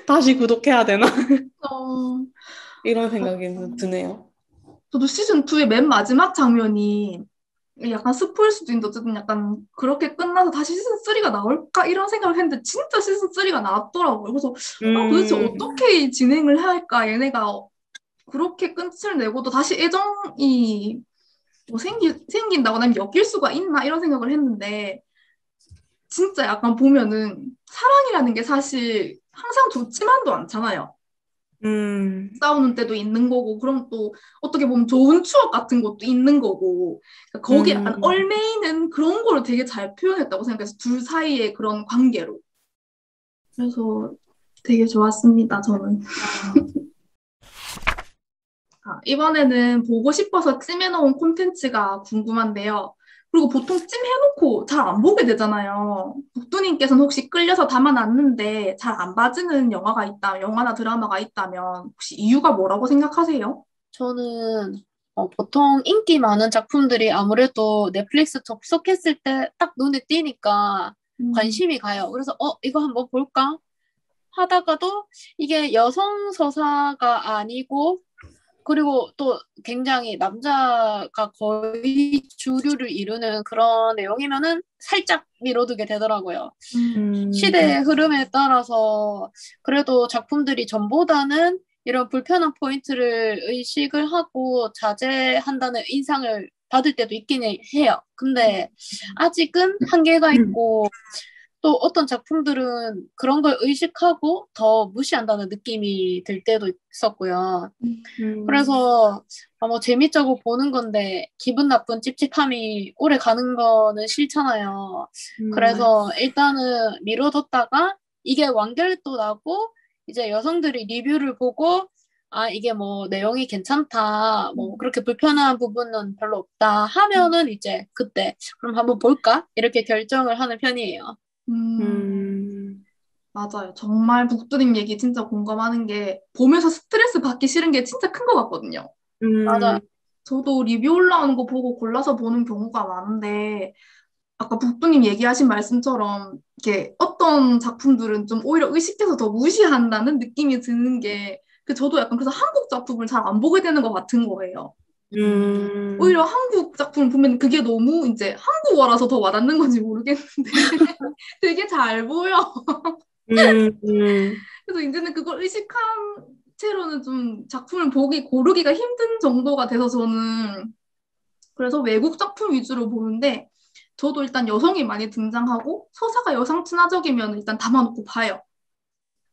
다시 구독해야 되나? 어, 이런 생각이 드네요. 저도 시즌2의 맨 마지막 장면이 약간 스포일 수도 있는데 어쨌든 약간 그렇게 끝나서 다시 시즌3가 나올까? 이런 생각을 했는데 진짜 시즌3가 나왔더라고요. 그래서 도대체 음, 어떻게 진행을 해야 할까? 얘네가 그렇게 끝을 내고도 다시 애정이 뭐 생긴다고 하면 엮일 수가 있나? 이런 생각을 했는데 진짜 약간 보면은 사랑이라는 게 사실 항상 좋지만도 않잖아요. 음, 싸우는 때도 있는 거고, 그럼 또 어떻게 보면 좋은 추억 같은 것도 있는 거고, 그러니까 거기에 약간 음, 얽매이는 그런 거를 되게 잘 표현했다고 생각해서 둘 사이의 그런 관계로. 그래서 되게 좋았습니다, 저는. 이번에는 보고 싶어서 찜해놓은 콘텐츠가 궁금한데요. 그리고 보통 찜해놓고 잘 안 보게 되잖아요. 북두님께서는 혹시 끌려서 담아놨는데 잘 안 봐지는 영화가 있다, 영화나 드라마가 있다면 혹시 이유가 뭐라고 생각하세요? 저는 보통 인기 많은 작품들이 아무래도 넷플릭스 접속했을 때 딱 눈에 띄니까 음, 관심이 가요. 그래서 이거 한번 볼까? 하다가도 이게 여성 서사가 아니고 그리고 또 굉장히 남자가 거의 주류를 이루는 그런 내용이면은 살짝 미뤄두게 되더라고요. 음, 시대의 흐름에 따라서 그래도 작품들이 전보다는 이런 불편한 포인트를 의식을 하고 자제한다는 인상을 받을 때도 있긴 해요. 근데 아직은 한계가 있고 또 어떤 작품들은 그런 걸 의식하고 더 무시한다는 느낌이 들 때도 있었고요. 음, 그래서 뭐 재밌자고 보는 건데 기분 나쁜 찝찝함이 오래 가는 거는 싫잖아요. 음, 그래서 일단은 미뤄뒀다가 이게 완결도 나고 이제 여성들이 리뷰를 보고 이게 뭐 내용이 괜찮다, 뭐 그렇게 불편한 부분은 별로 없다 하면은 이제 그때 그럼 한번 볼까? 이렇게 결정을 하는 편이에요. 음, 음, 맞아요. 정말 북두님 얘기 진짜 공감하는 게 보면서 스트레스 받기 싫은 게 진짜 큰 것 같거든요. 맞아. 음, 저도 리뷰 올라오는 거 보고 골라서 보는 경우가 많은데 아까 북두님 얘기하신 말씀처럼 이렇게 어떤 작품들은 좀 오히려 의식해서 더 무시한다는 느낌이 드는 게 저도 약간 그래서 한국 작품을 잘 안 보게 되는 것 같은 거예요. 음, 오히려 한국 작품을 보면 그게 너무 이제 한국어라서 더 와닿는 건지 모르겠는데 되게 잘 보여. 음, 그래서 이제는 그걸 의식한 채로는 좀 작품을 보기 고르기가 힘든 정도가 돼서 저는 그래서 외국 작품 위주로 보는데 저도 일단 여성이 많이 등장하고 서사가 여성 친화적이면 일단 담아놓고 봐요.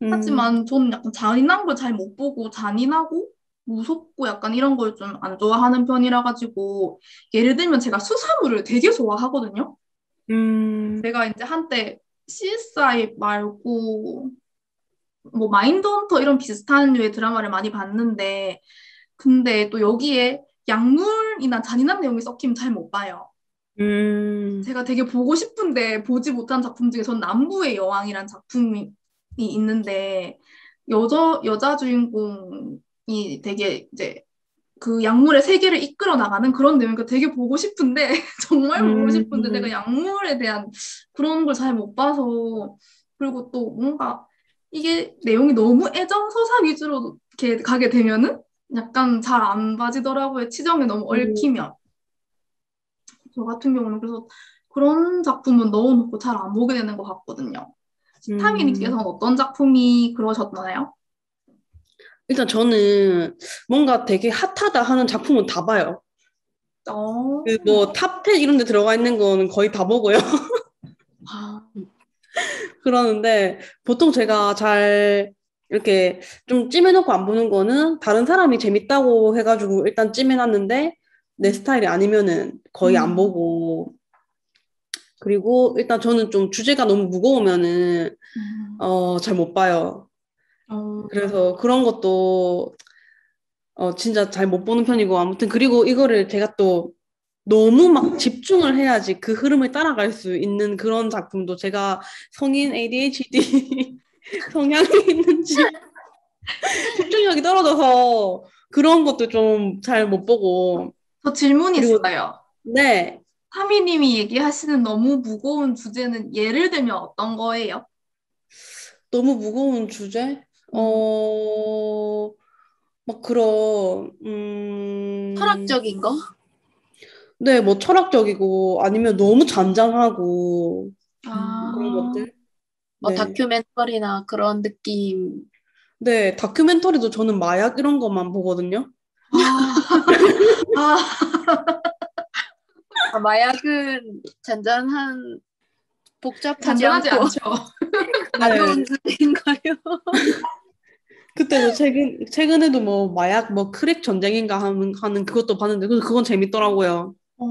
음, 하지만 저는 약간 잔인한 걸 잘 못 보고 잔인하고 무섭고 약간 이런 걸 좀 안 좋아하는 편이라 가지고 예를 들면 제가 수사물을 되게 좋아하거든요. 음, 제가 이제 한때 CSI 말고 뭐 마인드헌터 이런 비슷한 류의 드라마를 많이 봤는데 근데 또 여기에 약물이나 잔인한 내용이 섞이면 잘 못 봐요. 음, 제가 되게 보고 싶은데 보지 못한 작품 중에 전 남부의 여왕이란 작품이 있는데 여자 주인공이 되게 이제 그 약물의 세계를 이끌어 나가는 그런 내용이니까 되게 보고 싶은데 정말 보고 싶은데 내가 음, 약물에 대한 그런 걸 잘 못 봐서 그리고 또 뭔가 이게 내용이 너무 애정 서사 위주로 이렇게 가게 되면은 약간 잘 안 봐지더라고요. 치정에 너무 얽히면. 저 같은 경우는 그래서 그런 작품은 넣어놓고 잘 안 보게 되는 것 같거든요. 음. 타미님께서는 어떤 작품이 그러셨나요? 일단 저는 뭔가 되게 핫하다 하는 작품은 다 봐요. 어, 그 뭐 탑10 이런 데 들어가 있는 거는 거의 다 보고요. 아, 그러는데 보통 제가 잘 이렇게 좀 찜해놓고 안 보는 거는 다른 사람이 재밌다고 해가지고 일단 찜해놨는데 내 스타일이 아니면은 거의 안 음, 보고 그리고 일단 저는 좀 주제가 너무 무거우면은 음, 잘 못 봐요. 어, 그래서 그런 것도 진짜 잘 못 보는 편이고 아무튼 그리고 이거를 제가 또 너무 막 집중을 해야지 그 흐름을 따라갈 수 있는 그런 작품도 제가 성인 ADHD 성향이 있는지 집중력이 떨어져서 그런 것도 좀 잘 못 보고 저 질문 그리고 있어요. 네 타미님이 얘기하시는 너무 무거운 주제는 예를 들면 어떤 거예요? 너무 무거운 주제 음, 막 그런 철학적인 거? 네 뭐 철학적이고 아니면 너무 잔잔하고 그런 아, 것들 네 다큐멘터리나 그런 느낌. 네, 다큐멘터리도 저는 마약 이런 것만 보거든요. 아, 아, 마약은 잔잔한, 복잡하지 잔잔하지 않고 않죠. 네. 가벼운 주제인가요? 그때도 최근에도 뭐 마약 뭐 크랙 전쟁인가 하는 그것도 봤는데 그건 재밌더라고요. 어,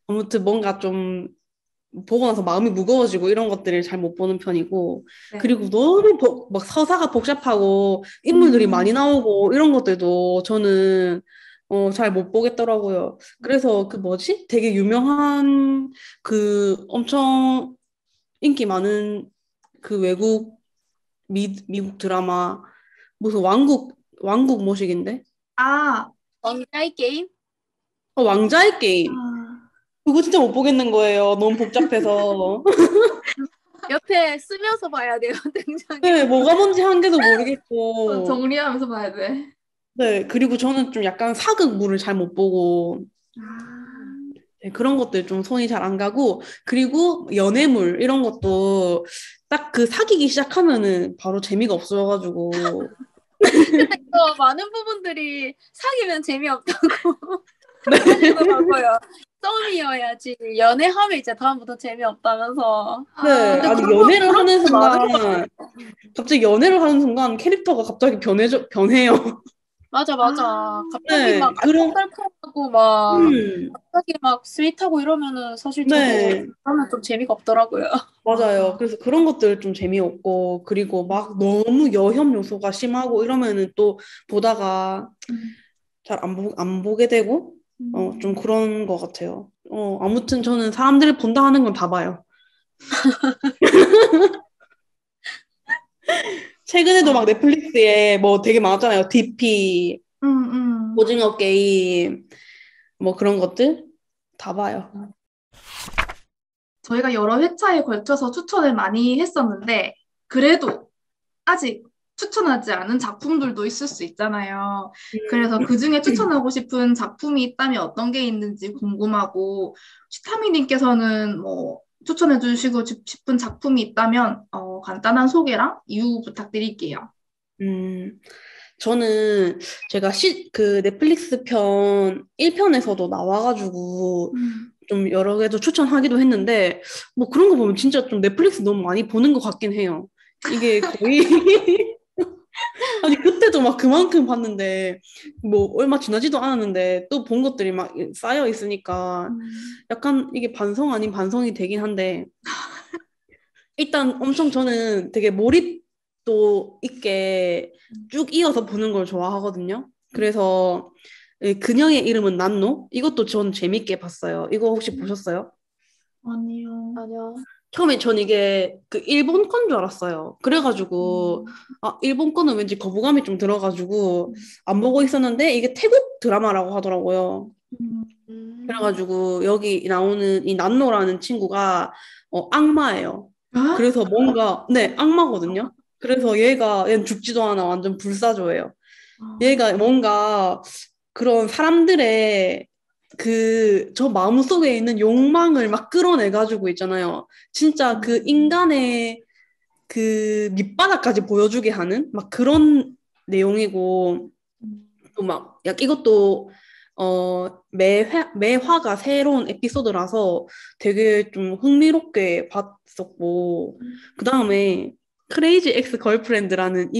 아무튼 뭔가 좀 보고 나서 마음이 무거워지고 이런 것들을 잘 못 보는 편이고 네. 그리고 너무 막 서사가 복잡하고 인물들이 많이 음, 나오고 이런 것들도 저는 잘 못 보겠더라고요. 그래서 그 뭐지? 되게 유명한 그 엄청 인기 많은 그 미국 드라마 무슨 왕국 모식인데? 아, 왕자의 게임? 왕자의 게임. 아, 그거 진짜 못 보겠는 거예요. 너무 복잡해서. 옆에 쓰면서 봐야 돼요, 네, 등장인물. 뭐가 뭔지 한 개도 모르겠고. 정리하면서 봐야 돼. 네, 그리고 저는 좀 약간 사극물을 잘 못 보고, 음. 네, 그런 것들 좀 손이 잘 안 가고, 그리고 연애물, 이런 것도 딱 그 사귀기 시작하면은 바로 재미가 없어져가지고. 근데 또 많은 부분들이 사귀면 재미없다고 네, 하시더라고요. 썸이어야지. 연애하면 이제 다음부터 재미없다면서. 네, 아, 근데 아니, 그런 게 많은 것 같아요. 갑자기 연애를 하는 순간 캐릭터가 갑자기 변해요. 맞아, 맞아. 아, 갑자기 막 네, 알콩달콩하고 막 음, 갑자기 막 스윗하고 이러면은 사실 저도 네, 그러면 좀 재미가 없더라고요. 맞아요. 맞아. 그래서 그런 것들 좀 재미없고, 그리고 막 너무 여혐 요소가 심하고 이러면은 또 보다가 음, 잘 안 보게 되고, 좀 음. 그런 것 같아요. 아무튼 저는 사람들이 본다 하는 건 다 봐요. 최근에도 막 아, 넷플릭스에 뭐 되게 많았잖아요. DP, 음. 오징어 게임, 뭐 그런 것들 다 봐요. 저희가 여러 회차에 걸쳐서 추천을 많이 했었는데, 그래도 아직 추천하지 않은 작품들도 있을 수 있잖아요. 그래서 그 중에 추천하고 싶은 작품이 있다면 어떤 게 있는지 궁금하고, 시타미님께서는 뭐 추천해 주시고 싶은 작품이 있다면 간단한 소개랑 이유 부탁드릴게요. 음, 저는 제가 그 넷플릭스 편 1편에서도 나와가지고 음. 좀 여러 개도 추천하기도 했는데 뭐 그런 거 보면 진짜 좀 넷플릭스 너무 많이 보는 것 같긴 해요. 이게 거의 아니 그때도 막 그만큼 봤는데 뭐 얼마 지나지도 않았는데 또 본 것들이 막 쌓여 있으니까 약간 이게 반성 아닌 반성이 되긴 한데 일단 엄청 저는 되게 몰입도 있게 쭉 이어서 보는 걸 좋아하거든요. 그래서 이 그녀의 이름은 난노? 이것도 전 재밌게 봤어요. 이거 혹시 보셨어요? 아니요. 아니요. 처음에 전 이게 그 일본 건 줄 알았어요. 그래가지고 아 일본 거는 왠지 거부감이 좀 들어가지고 안 보고 있었는데 이게 태국 드라마라고 하더라고요. 음. 그래가지고 여기 나오는 이 난노라는 친구가 악마예요. 아? 그래서 뭔가 네 악마거든요. 그래서 얘는 죽지도 않아 완전 불사조예요. 얘가 뭔가 그런 사람들의 그 저 마음속에 있는 욕망을 막 끌어내가지고 있잖아요. 진짜 그 인간의 그 밑바닥까지 보여주게 하는 막 그런 내용이고 또 막 이것도 매 화가 새로운 에피소드라서 되게 좀 흥미롭게 봤었고 그 다음에 크레이지 엑스 걸프렌드라는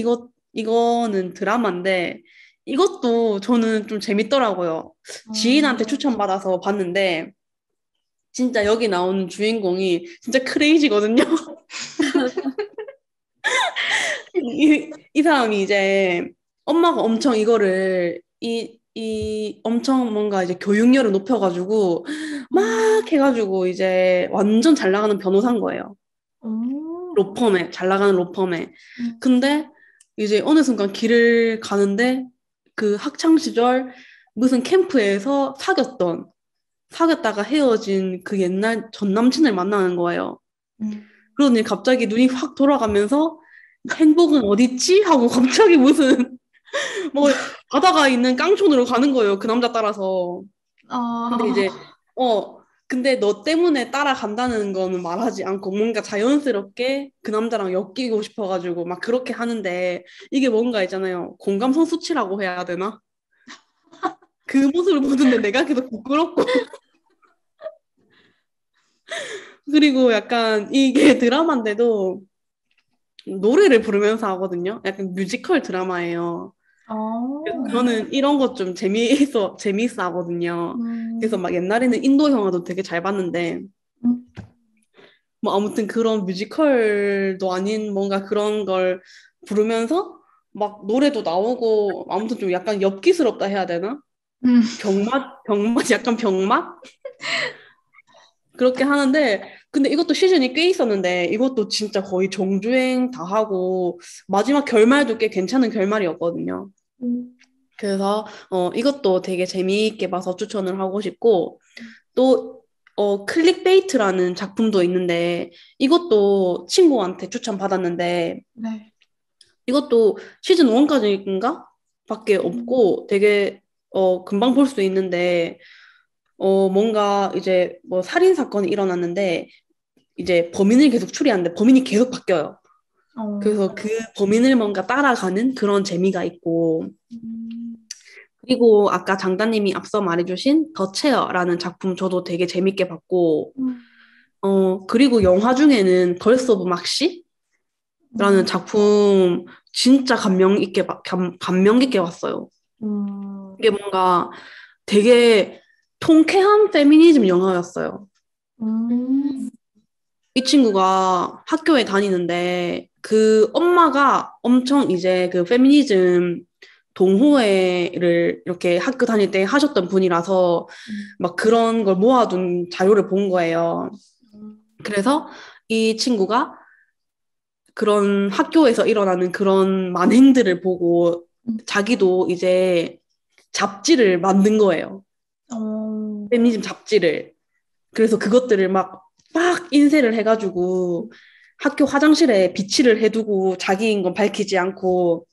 이거는 드라마인데 이것도 저는 좀 재밌더라고요. 지인한테 추천받아서 봤는데 진짜 여기 나오는 주인공이 진짜 크레이지거든요. 이 사람이 이제 엄마가 엄청 이거를 이 엄청 뭔가 이제 교육열을 높여가지고 막 해가지고 이제 완전 잘 나가는 변호사인 거예요. 로펌에 잘 나가는 로펌에. 근데 이제 어느 순간 길을 가는데 그 학창 시절 무슨 캠프에서 사귀었다가 헤어진 그 옛날 전 남친을 만나는 거예요. 그러더니 갑자기 눈이 확 돌아가면서 행복은 어딨지? 하고 갑자기 무슨 뭐 바다가 있는 깡촌으로 가는 거예요. 그 남자 따라서. 근데 이제 근데 너 때문에 따라간다는 거는 말하지 않고 뭔가 자연스럽게 그 남자랑 엮이고 싶어가지고 막 그렇게 하는데 이게 뭔가 있잖아요. 공감성 수치라고 해야 되나? 그 모습을 보는데 내가 계속 부끄럽고 그리고 약간 이게 드라마인데도 노래를 부르면서 하거든요. 약간 뮤지컬 드라마예요. 그래서 저는 이런 것 좀 재미있어 하거든요. 그래서 막 옛날에는 인도 영화도 되게 잘 봤는데, 뭐 아무튼 그런 뮤지컬도 아닌 뭔가 그런 걸 부르면서 막 노래도 나오고, 아무튼 좀 약간 엽기스럽다 해야 되나? 병맛? 약간 병맛? 그렇게 하는데, 근데 이것도 시즌이 꽤 있었는데, 이것도 진짜 거의 정주행 다 하고, 마지막 결말도 꽤 괜찮은 결말이었거든요. 그래서 이것도 되게 재미있게 봐서 추천을 하고 싶고 또 클릭베이트라는 작품도 있는데 이것도 친구한테 추천받았는데 네. 이것도 시즌 1까지인가? 밖에 없고 되게 금방 볼 수 있는데 뭔가 이제 뭐 살인 사건이 일어났는데 이제 범인을 계속 추리하는데 범인이 계속 바뀌어요. 그래서 그 범인을 뭔가 따라가는 그런 재미가 있고 그리고 아까 장다님이 앞서 말해주신 더 체어라는 작품 저도 되게 재밌게 봤고, 그리고 영화 중에는 걸스 오브 막시라는 작품 진짜 감명 깊게 봤어요. 이게 뭔가 되게 통쾌한 페미니즘 영화였어요. 이 친구가 학교에 다니는데 그 엄마가 엄청 이제 그 페미니즘 동호회를 이렇게 학교 다닐 때 하셨던 분이라서 막 그런 걸 모아둔 자료를 본 거예요. 그래서 이 친구가 그런 학교에서 일어나는 그런 만행들을 보고 자기도 이제 잡지를 만든 거예요. 페미니즘 잡지를. 그래서 그것들을 막 인쇄를 해가지고 학교 화장실에 비치를 해두고 자기인 건 밝히지 않고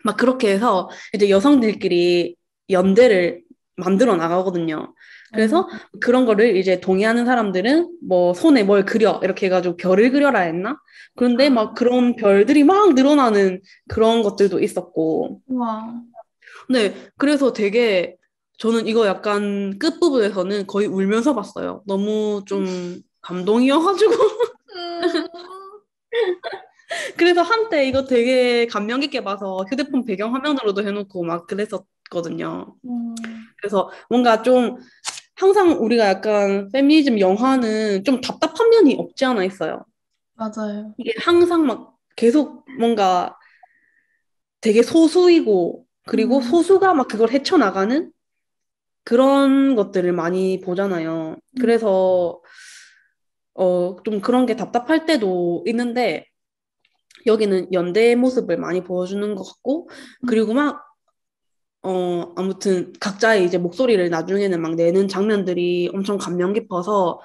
막 그렇게 해서 이제 여성들끼리 연대를 만들어 나가거든요. 그래서 그런 거를 이제 동의하는 사람들은 뭐 손에 뭘 그려 이렇게 해가지고 별을 그려라 했나? 그런데 막 그런 별들이 막 늘어나는 그런 것들도 있었고. 와. 네, 그래서 되게 저는 이거 약간 끝부분에서는 거의 울면서 봤어요. 너무 좀 감동이어가지고. 음. 그래서 한때 이거 되게 감명 깊게 봐서 휴대폰 배경화면으로도 해놓고 막 그랬었거든요. 그래서 뭔가 좀 항상 우리가 약간 페미니즘 영화는 좀 답답한 면이 없지 않아 있어요. 맞아요. 이게 항상 막 계속 뭔가 되게 소수이고 그리고 음. 소수가 막 그걸 헤쳐나가는 그런 것들을 많이 보잖아요. 그래서 좀 그런 게 답답할 때도 있는데 여기는 연대의 모습을 많이 보여주는 것 같고 그리고 막 아무튼 각자의 이제 목소리를 나중에는 막 내는 장면들이 엄청 감명 깊어서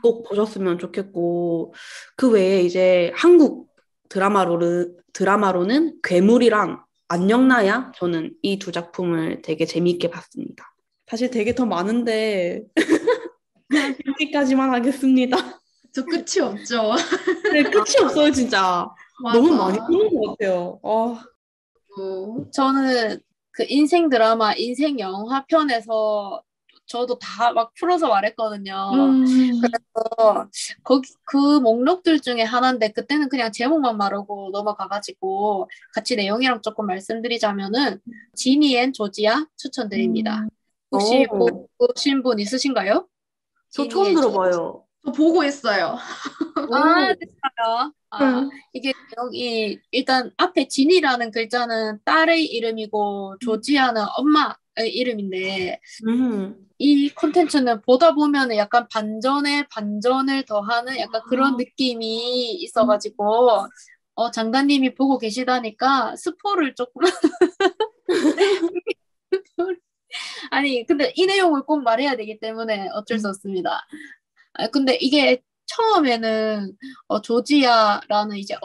꼭 보셨으면 좋겠고 그 외에 이제 한국 드라마로는 괴물이랑 안녕나야 저는 이 두 작품을 되게 재미있게 봤습니다. 사실 되게 더 많은데 여기까지만 하겠습니다. 저 끝이 없죠. 네, 끝이 없어요, 진짜. 너무 많이 맞아. 보는 것 같아요. 저는 그 인생 드라마, 인생 영화 편에서 저도 다 막 풀어서 말했거든요. 음. 그래서 거기 그 목록들 중에 하나인데 그때는 그냥 제목만 말하고 넘어가가지고 같이 내용이랑 조금 말씀드리자면은 지니 앤 조지아 추천드립니다. 혹시 오, 보신 분 있으신가요? 저 지니 처음 앤 조지아. 들어봐요. 저 보고 있어요. 아, 오, 됐어요. 응. 이게 여기 일단 앞에 진이라는 글자는 딸의 이름이고 조지아는 엄마의 이름인데 음. 이 콘텐츠는 보다 보면 약간 반전에 반전을 더하는 약간 그런 아, 느낌이 있어가지고 장단님이 보고 계시다니까 스포를 조금 아니 근데 이 내용을 꼭 말해야 되기 때문에 어쩔 수 없습니다. 근데 이게 처음에는 조지아라는 이제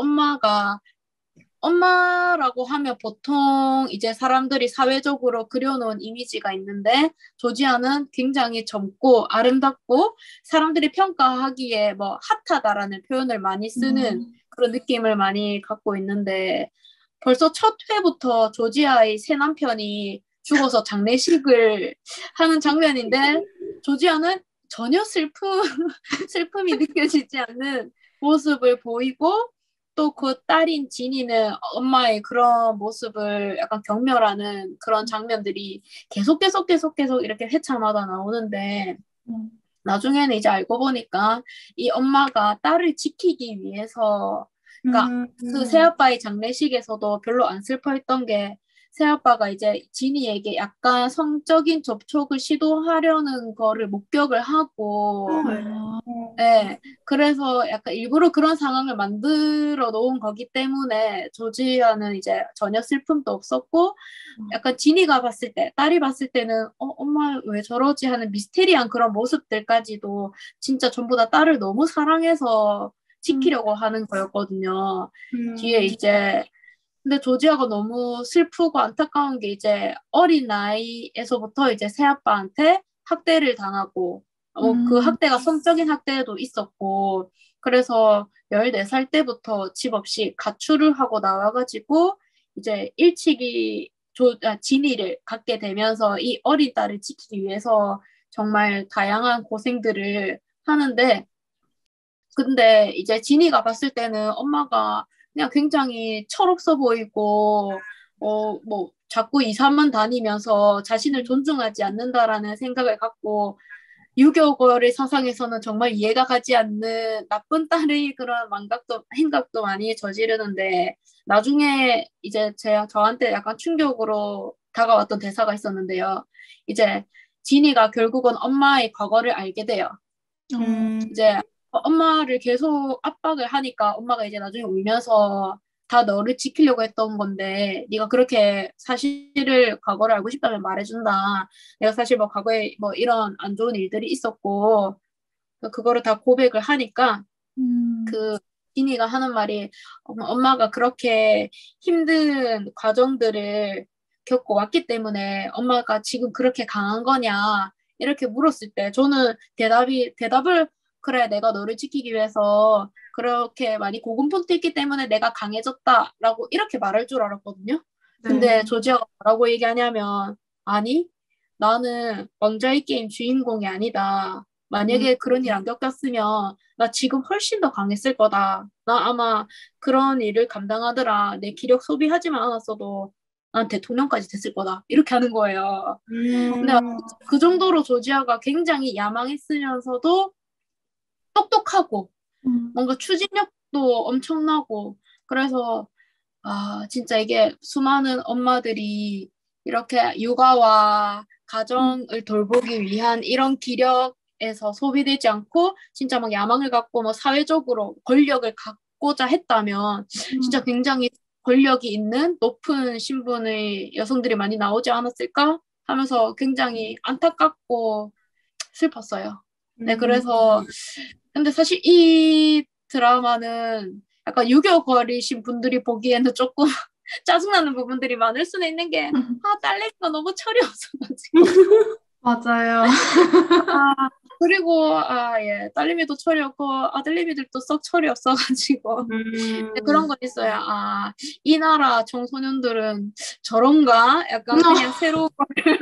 엄마라고 하면 보통 이제 사람들이 사회적으로 그려놓은 이미지가 있는데 조지아는 굉장히 젊고 아름답고 사람들이 평가하기에 뭐 핫하다라는 표현을 많이 쓰는 그런 느낌을 많이 갖고 있는데 벌써 첫 회부터 조지아의 새 남편이 죽어서 장례식을 하는 장면인데 조지아는 전혀 슬픔이 느껴지지 않는 모습을 보이고 또 그 딸인 지니는 엄마의 그런 모습을 약간 경멸하는 그런 장면들이 계속 이렇게 회차마다 나오는데 나중에는 이제 알고 보니까 이 엄마가 딸을 지키기 위해서 그러니까 그 새아빠의 장례식에서도 별로 안 슬퍼했던 게 새아빠가 이제 지니에게 약간 성적인 접촉을 시도하려는 거를 목격을 하고 네, 그래서 약간 일부러 그런 상황을 만들어 놓은 거기 때문에 조지아는 이제 전혀 슬픔도 없었고 약간 지니가 봤을 때, 딸이 봤을 때는 엄마 왜 저러지 하는 미스테리한 그런 모습들까지도 진짜 전부 다 딸을 너무 사랑해서 지키려고 하는 거였거든요. 뒤에 이제 근데 조지아가 너무 슬프고 안타까운 게 이제 어린 나이에서부터 이제 새아빠한테 학대를 당하고 그 학대가 성적인 학대도 있었고 그래서 14살 때부터 집 없이 가출을 하고 나와가지고 이제 일찍이 진이를 갖게 되면서 이 어린 딸을 지키기 위해서 정말 다양한 고생들을 하는데 근데 이제 진이가 봤을 때는 엄마가 그냥 굉장히 철없어 보이고, 뭐, 자꾸 2, 3만 다니면서 자신을 존중하지 않는다라는 생각을 갖고, 유교거의 사상에서는 정말 이해가 가지 않는 나쁜 딸의 그런 행각도 많이 저지르는데, 나중에 이제 저한테 약간 충격으로 다가왔던 대사가 있었는데요. 이제 진이가 결국은 엄마의 과거를 알게 돼요. 이제 엄마를 계속 압박을 하니까 엄마가 이제 나중에 울면서 다 너를 지키려고 했던 건데 네가 그렇게 사실을 과거를 알고 싶다면 말해준다. 내가 사실 뭐 과거에 뭐 이런 안 좋은 일들이 있었고 그거를 다 고백을 하니까 음. 그 디니가 하는 말이 엄마가 그렇게 힘든 과정들을 겪고 왔기 때문에 엄마가 지금 그렇게 강한 거냐 이렇게 물었을 때 저는 대답을 그래 내가 너를 지키기 위해서 그렇게 많이 고군분투했기 때문에 내가 강해졌다라고 이렇게 말할 줄 알았거든요. 근데 네. 조지아가 뭐라고 얘기하냐면 아니 나는 왕좌의 게임 주인공이 아니다. 음. 만약에 그런 일 안 겪었으면 나 지금 훨씬 더 강했을 거다. 나 아마 그런 일을 감당하더라. 내 기력 소비하지만 않았어도 난 대통령까지 됐을 거다. 이렇게 하는 거예요. 근데 음. 그 정도로 조지아가 굉장히 야망했으면서도 똑똑하고 음. 뭔가 추진력도 엄청나고 그래서 진짜 이게 수많은 엄마들이 이렇게 육아와 가정을 돌보기 위한 이런 기력에서 소비되지 않고 진짜 막 야망을 갖고 뭐 사회적으로 권력을 갖고자 했다면 진짜 굉장히 권력이 있는 높은 신분의 여성들이 많이 나오지 않았을까 하면서 굉장히 안타깝고 슬펐어요. 네, 그래서 근데 사실 이 드라마는 약간 유교거리신 분들이 보기에는 조금 짜증나는 부분들이 많을 수는 있는 게, 딸내미가 너무 철이 없어가지고. 맞아요. 그리고, 예, 딸내미도 철이 없고, 아들내미들도 썩 철이 없어가지고. 근데 그런 건 있어요. 이 나라 청소년들은 저런가? 약간 그냥 새로운 거를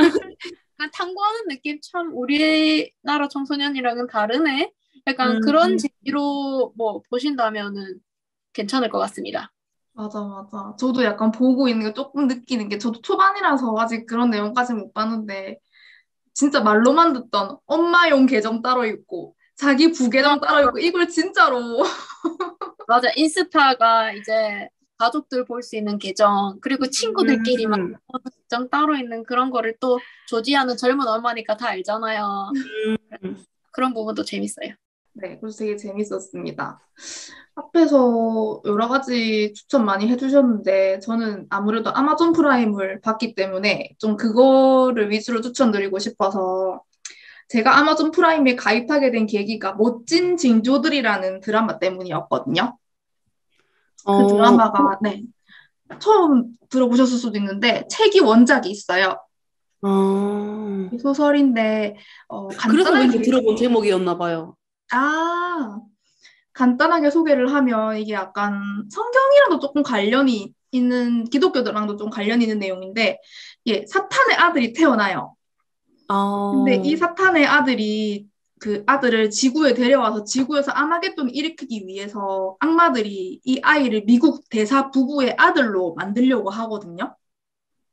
약간 탐구하는 느낌 참 우리나라 청소년이랑은 다르네? 약간 그런 음. 재미로 뭐 보신다면은 괜찮을 것 같습니다. 맞아, 맞아. 저도 약간 보고 있는 게 조금 느끼는 게 저도 초반이라서 아직 그런 내용까지 못 봤는데 진짜 말로만 듣던 엄마용 계정 따로 있고 자기 부계정 따로 있고 이걸 진짜로 맞아. 인스타가 이제 가족들 볼 수 있는 계정, 그리고 친구들끼리만 음. 보는 계정 따로 있는 그런 거를 또 조지하는 젊은 엄마니까 다 알잖아요. 음. 그런 부분도 재밌어요. 네, 그래서 되게 재밌었습니다. 앞에서 여러 가지 추천 많이 해주셨는데 저는 아무래도 아마존 프라임을 봤기 때문에 좀 그거를 위주로 추천드리고 싶어서 제가 아마존 프라임에 가입하게 된 계기가 멋진 징조들이라는 드라마 때문이었거든요. 그 어, 드라마가 네, 처음 들어보셨을 수도 있는데 책이 원작이 있어요. 아, 소설인데 그래서 왠지 간단하게 들어본 제목이었나 봐요. 아 간단하게 소개를 하면 이게 약간 성경이랑도 조금 관련이 있는 기독교랑도 좀 관련이 있는 내용인데 예, 사탄의 아들이 태어나요. 근데 이 아, 사탄의 아들이 그 아들을 지구에 데려와서 지구에서 아마겟돈을 일으키기 위해서 악마들이 이 아이를 미국 대사 부부의 아들로 만들려고 하거든요.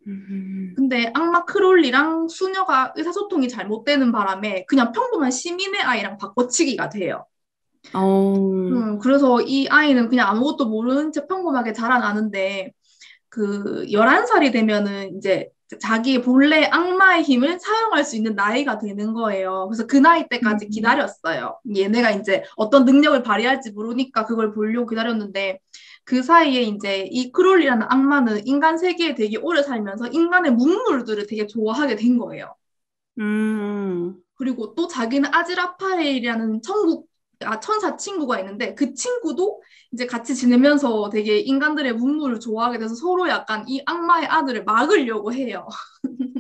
음. 근데 악마 크롤리랑 수녀가 의사소통이 잘못되는 바람에 그냥 평범한 시민의 아이랑 바꿔치기가 돼요. 어, 그래서 이 아이는 그냥 아무것도 모르는 채 평범하게 자라나는데 그 11살이 되면은 이제 자기 본래 악마의 힘을 사용할 수 있는 나이가 되는 거예요. 그래서 그 나이 때까지 기다렸어요. 얘네가 이제 어떤 능력을 발휘할지 모르니까 그걸 보려고 기다렸는데 그 사이에 이제 이 크롤리라는 악마는 인간 세계에 되게 오래 살면서 인간의 문물들을 되게 좋아하게 된 거예요. 음, 그리고 또 자기는 아즈라파엘이라는 천사 친구가 있는데 그 친구도 이제 같이 지내면서 되게 인간들의 문물을 좋아하게 돼서 서로 약간 이 악마의 아들을 막으려고 해요.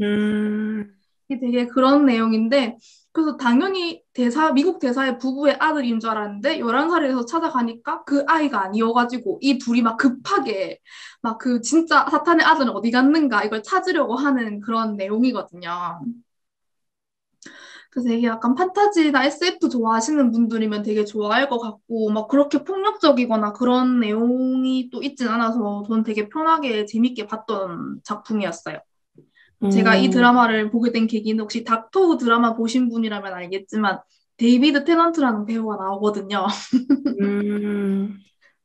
음, 이게 되게 그런 내용인데 그래서 당연히 미국 대사의 부부의 아들인 줄 알았는데 11살이 돼서 찾아가니까 그 아이가 아니어가지고 이 둘이 막 급하게 막 그 진짜 사탄의 아들은 어디 갔는가 이걸 찾으려고 하는 그런 내용이거든요. 그래서 이게 약간 판타지나 SF 좋아하시는 분들이면 되게 좋아할 것 같고, 막 그렇게 폭력적이거나 그런 내용이 또 있진 않아서 저는 되게 편하게 재밌게 봤던 작품이었어요. 제가 이 어, 드라마를 보게 된 계기는 혹시 닥터우 드라마 보신 분이라면 알겠지만, 데이비드 테넌트라는 배우가 나오거든요. 음.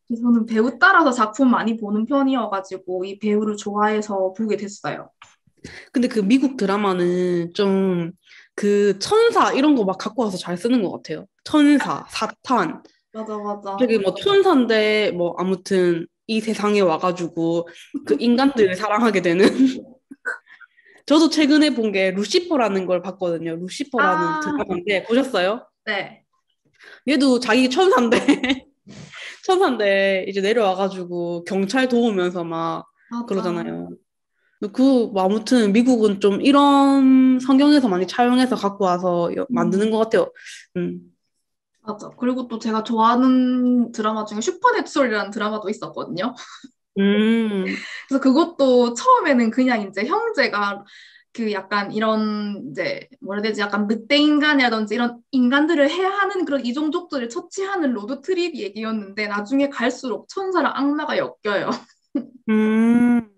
그래서 저는 배우 따라서 작품 많이 보는 편이어가지고, 이 배우를 좋아해서 보게 됐어요. 근데 그 미국 드라마는 좀 그 천사 이런 거 막 갖고 와서 잘 쓰는 것 같아요. 천사, 사탄. 맞아, 맞아. 되게 뭐 천사인데 뭐 아무튼 이 세상에 와가지고 그 인간들을 사랑하게 되는. 저도 최근에 본 게 루시퍼라는 걸 봤거든요. 루시퍼라는 아, 드라마인데 보셨어요? 네. 얘도 자기 천사인데 천사인데 이제 내려와가지고 경찰 도우면서 막 맞아. 그러잖아요. 뭐 아무튼 미국은 좀 이런 성경에서 많이 차용해서 갖고 와서 만드는 음, 것 같아요. 음. 맞아. 그리고 또 제가 좋아하는 드라마 중에 슈퍼내추럴이라는 드라마도 있었거든요. 음. 그래서 그것도 처음에는 그냥 이제 형제가 그 약간 이런 이제 뭐라 해야 되지? 약간 늑대 인간이라든지 이런 인간들을 해하는 그런 이종족들을 처치하는 로드 트립 얘기였는데 나중에 갈수록 천사랑 악마가 엮여요. 음.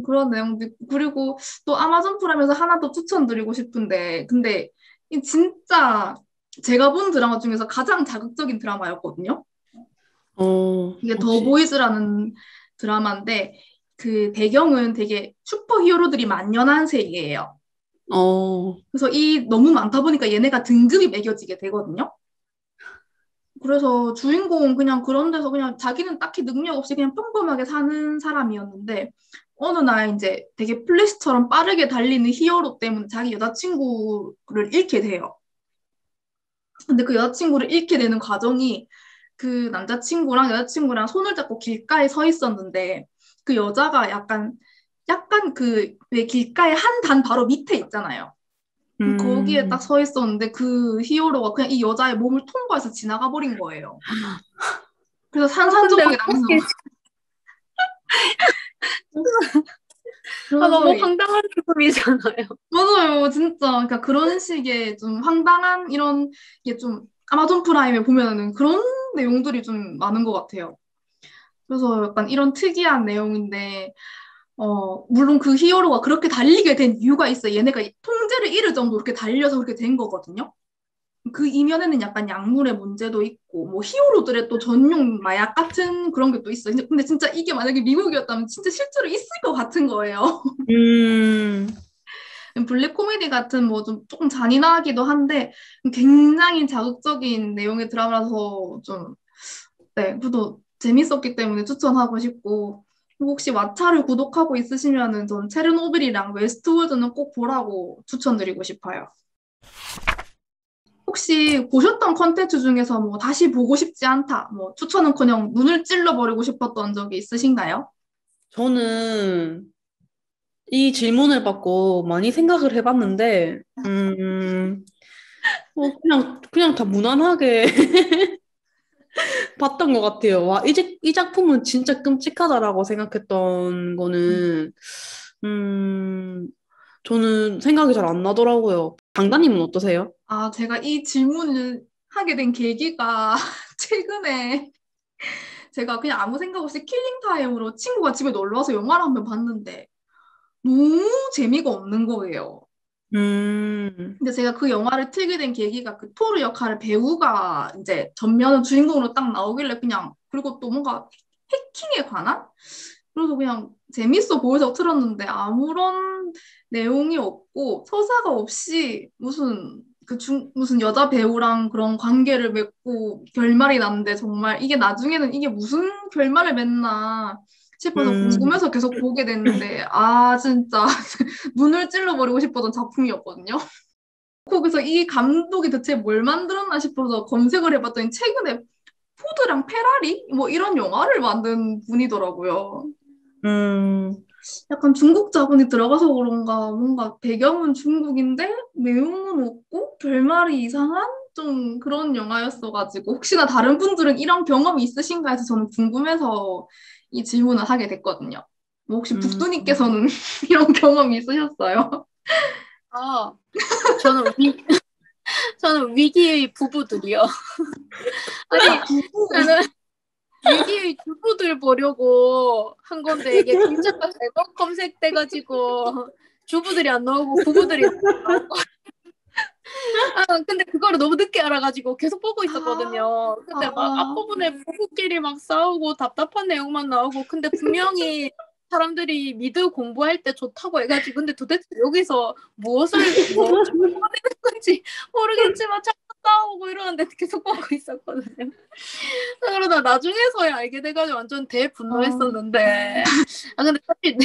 그런 내용도 있고. 그리고 또 아마존 프라임에서 하나 더 추천드리고 싶은데 근데 이 진짜 제가 본 드라마 중에서 가장 자극적인 드라마였거든요. 이게 더 혹시 보이즈라는 드라마인데 그 배경은 되게 슈퍼 히어로들이 만연한 세계예요. 어. 그래서 이 너무 많다 보니까 얘네가 등급이 매겨지게 되거든요. 그래서 주인공은 그냥 그런 데서 그냥 자기는 딱히 능력 없이 그냥 평범하게 사는 사람이었는데 어느 날 이제 되게 플래시처럼 빠르게 달리는 히어로 때문에 자기 여자친구를 잃게 돼요. 근데 그 여자친구를 잃게 되는 과정이 그 남자친구랑 여자친구랑 손을 잡고 길가에 서 있었는데 그 여자가 약간 그 왜 길가에 한 단 바로 밑에 있잖아요. 거기에 딱 음. 서 있었는데 그 히어로가 그냥 이 여자의 몸을 통과해서 지나가 버린 거예요. 그래서 근데 왜 산산조각이 나면서 그렇게 그래서 너무 황당한 죽음이잖아요. 맞아요 진짜 그러니까 그런 식의 좀 황당한 이런 게 좀 아마존 프라임에 보면은 그런 내용들이 좀 많은 것 같아요. 그래서 약간 이런 특이한 내용인데 물론 그 히어로가 그렇게 달리게 된 이유가 있어요. 얘네가 통제를 잃을 정도로 그렇게 달려서 그렇게 된 거거든요. 그 이면에는 약간 약물의 문제도 있고, 뭐 히어로들의 또 전용 마약 같은 그런 게 또 있어요. 근데 진짜 이게 만약에 미국이었다면 진짜 실제로 있을 것 같은 거예요. 음. 블랙 코미디 같은 뭐 좀 조금 잔인하기도 한데 굉장히 자극적인 내용의 드라마라서 좀, 네, 그래도 재밌었기 때문에 추천하고 싶고, 혹시 왓챠를 구독하고 있으시면은 전 체르노빌이랑 웨스트우드는 꼭 보라고 추천드리고 싶어요. 혹시 보셨던 컨텐츠 중에서 뭐 다시 보고 싶지 않다, 뭐 추천은커녕 눈을 찔러버리고 싶었던 적이 있으신가요? 저는 이 질문을 받고 많이 생각을 해봤는데, 그냥 다 무난하게 봤던 것 같아요. 와, 이 작품은 진짜 끔찍하다라고 생각했던 거는, 음, 저는 생각이 잘 안 나더라고요. 장다님은 어떠세요? 아, 제가 이 질문을 하게 된 계기가 최근에 제가 그냥 아무 생각 없이 킬링 타임으로 친구가 집에 놀러 와서 영화를 한 번 봤는데 너무 재미가 없는 거예요. 음. 근데 제가 그 영화를 틀게 된 계기가 그 토르 역할의 배우가 이제 전면 주인공으로 딱 나오길래 그냥 그리고 또 뭔가 해킹에 관한? 그래서 그냥 재밌어 보여서 틀었는데 아무런 내용이 없고 서사가 없이 무슨 여자 배우랑 그런 관계를 맺고 결말이 났는데 정말 이게 나중에는 이게 무슨 결말을 맺나 싶어서 음. 궁금해서 계속 보게 됐는데 아 진짜 눈을 찔러버리고 싶었던 작품이었거든요. 거기서 이 감독이 대체 뭘 만들었나 싶어서 검색을 해봤더니 최근에 포드랑 페라리 뭐 이런 영화를 만든 분이더라고요. 음. 약간 중국 자본이 들어가서 그런가 뭔가 배경은 중국인데 내용은 없고 결말이 이상한 좀 그런 영화였어가지고 혹시나 다른 분들은 이런 경험이 있으신가 해서 저는 궁금해서 이 질문을 하게 됐거든요. 뭐 혹시 음. 북두님께서는 이런 경험이 있으셨어요? 아, 저는 저는 위기의 부부들이요. 아니, 저는 위기의 주부들 보려고 한 건데 이게 검색과 잘못 검색돼가지고 주부들이 안 나오고 부부들이 나오고. 근데 그거를 너무 늦게 알아가지고 계속 보고 아, 있었거든요. 근데 막 아, 앞부분에 부부끼리 막 싸우고 답답한 내용만 나오고 근데 분명히 사람들이 미드 공부할 때 좋다고 해가지고 근데 도대체 여기서 무엇을 하는 건지 모르겠지만 자꾸 싸우고 이러는데 계속 보고 있었거든요. 그러다 나중에서야 알게 돼가지고 완전 아, 대분노했었는데 근데 사실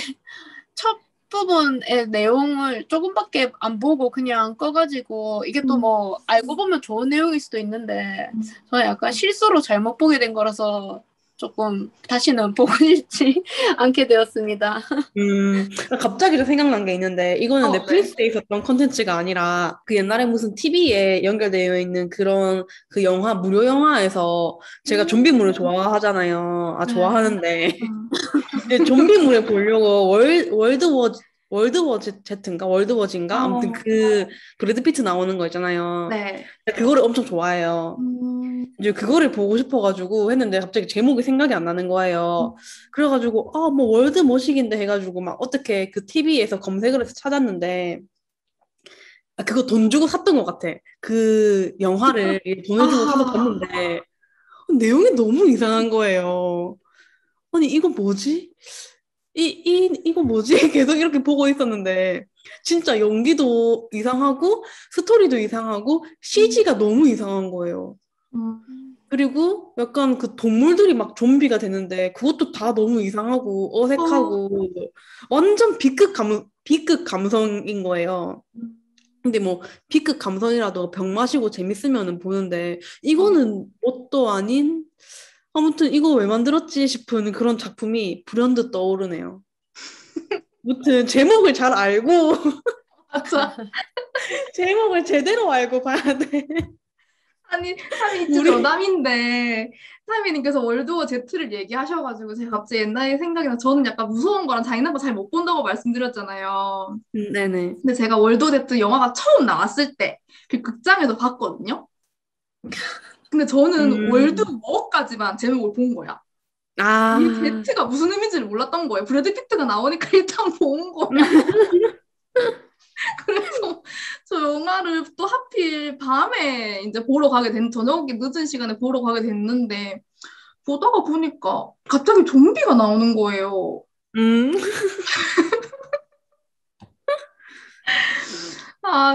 첫 앞부분의 내용을 조금밖에 안 보고 그냥 꺼가지고 이게 또 뭐 알고 보면 좋은 내용일 수도 있는데 저는 약간 실수로 잘못 보게 된 거라서 조금 다시는 보고 싶지 않게 되었습니다. 갑자기 좀 생각난 게 있는데, 이거는 네. 넷플릭스에 있었던 컨텐츠가 아니라, 그 옛날에 무슨 TV에 연결되어 있는 그런 그 영화, 무료 영화에서 제가 좀비물을 좋아하잖아요. 네. 좋아하는데. 이제 좀비물을 보려고 월드워 Z인가? 월드워즈인가? 아무튼 그 브래드 피트 나오는 거 있잖아요. 네. 그거를 엄청 좋아해요. 이제 그거를 보고 싶어가지고 했는데 갑자기 제목이 생각이 안 나는 거예요. 그래가지고 뭐 월드머식인데 해가지고 막 어떻게 그 TV에서 검색을 해서 찾았는데 그거 돈 주고 샀던 것 같아. 그 영화를 돈을 주고 사서 봤는데 내용이 너무 이상한 거예요. 아니 이거 뭐지? 이거 뭐지? 계속 이렇게 보고 있었는데 진짜 연기도 이상하고 스토리도 이상하고 CG가 너무 이상한 거예요. 그리고 약간 그 동물들이 막 좀비가 되는데 그것도 다 너무 이상하고 어색하고 완전 B급 감성인 거예요. 근데 뭐 B급 감성이라도 병 마시고 재밌으면 보는데 이거는 뭣도 아닌 아무튼 이거 왜 만들었지 싶은 그런 작품이 불현듯 떠오르네요. 아무튼 제목을 잘 알고 맞아. 제목을 제대로 알고 봐야 돼. 아니, 타미 진짜 여담인데, 타미님께서 월드워 Z를 얘기하셔가지고, 제가 갑자기 옛날에 생각이 나, 저는 약간 무서운 거랑 잔인한 거 잘 못 본다고 말씀드렸잖아요. 네네. 근데 제가 월드워 Z 영화가 처음 나왔을 때, 그 극장에서 봤거든요. 근데 저는 월드워까지만 제목을 본 거야. 이 Z가 무슨 의미인지를 몰랐던 거예요. 브래드 피트가 나오니까 일단 본 거야. 그래서 저 영화를 또 하필 밤에 이제 보러 가게 저녁에 늦은 시간에 보러 가게 됐는데 보다가 보니까 갑자기 좀비가 나오는 거예요.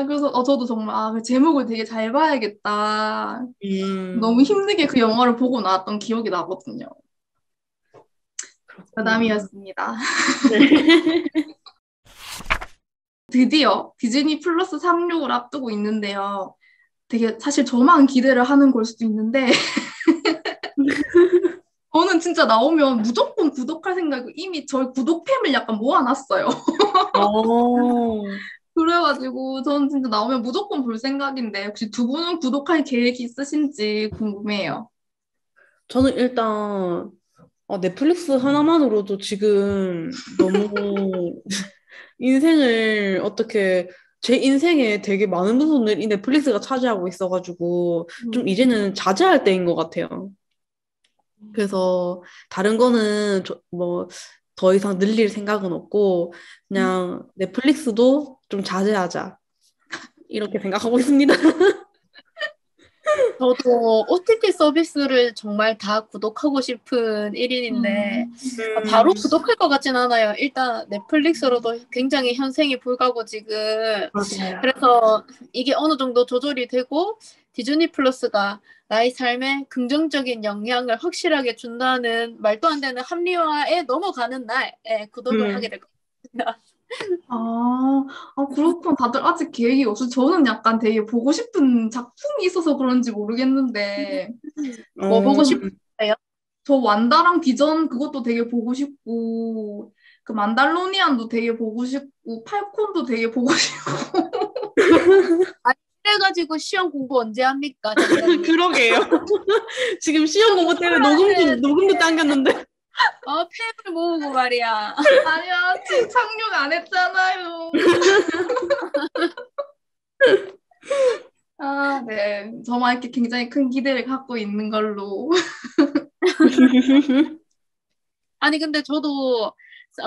그래서 저도 정말 그 제목을 되게 잘 봐야겠다. 너무 힘들게 그 영화를 보고 나왔던 기억이 나거든요. 여담이었습니다. 네. 드디어 디즈니 플러스 상륙을 앞두고 있는데요. 되게 사실 저만 기대를 하는 걸 수도 있는데 저는 진짜 나오면 무조건 구독할 생각이고 이미 저희 구독팸을 약간 모아놨어요. 그래가지고 저는 진짜 나오면 무조건 볼 생각인데 혹시 두 분은 구독할 계획이 있으신지 궁금해요. 저는 일단 넷플릭스 하나만으로도 지금 너무 인생을 어떻게 제 인생에 되게 많은 부분을 이 넷플릭스가 차지하고 있어가지고 좀 이제는 자제할 때인 것 같아요. 그래서 다른 거는 뭐 더 이상 늘릴 생각은 없고 그냥 넷플릭스도 좀 자제하자 이렇게 생각하고 있습니다. 저도 OTT 서비스를 정말 다 구독하고 싶은 1인인데 바로 구독할 것 같진 않아요. 일단 넷플릭스로도 굉장히 현생이 불가고 지금 맞아요. 그래서 이게 어느 정도 조절이 되고 디즈니 플러스가 나의 삶에 긍정적인 영향을 확실하게 준다는 말도 안 되는 합리화에 넘어가는 날에 구독을 하게 될 것 같습니다. 그렇구나. 다들 아직 계획이 없어. 저는 약간 되게 보고 싶은 작품이 있어서 그런지 모르겠는데. 뭐 보고 싶어요? 저 완다랑 비전 그것도 되게 보고 싶고, 그 만달로니안도 되게 보고 싶고, 팔콘도 되게 보고 싶고. 그래가지고 시험 공부 언제 합니까? 그러게요. 지금 시험 공부 때문에 녹음도 당겼는데. 펜을 모으고 말이야. 아니야, 지금 착륙 안 했잖아요. 네. 저만 이렇게 굉장히 큰 기대를 갖고 있는 걸로. 아니, 근데 저도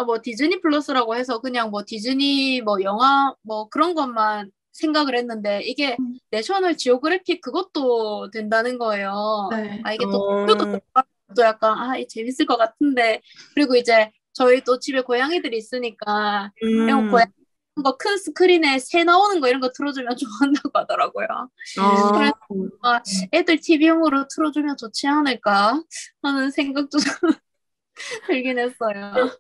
뭐 디즈니 플러스라고 해서 그냥 뭐 디즈니 뭐 영화 뭐 그런 것만 생각을 했는데 이게 내셔널 지오그래픽 그것도 된다는 거예요. 네. 이게 또 약간 재밌을 것 같은데 그리고 이제 저희 또 집에 고양이들이 있으니까 이런 고양이 거 큰 스크린에 새 나오는 거 이런 거 틀어주면 좋아한다고 하더라고요. 그래서 애들 TV용으로 틀어주면 좋지 않을까 하는 생각도 들긴 했어요.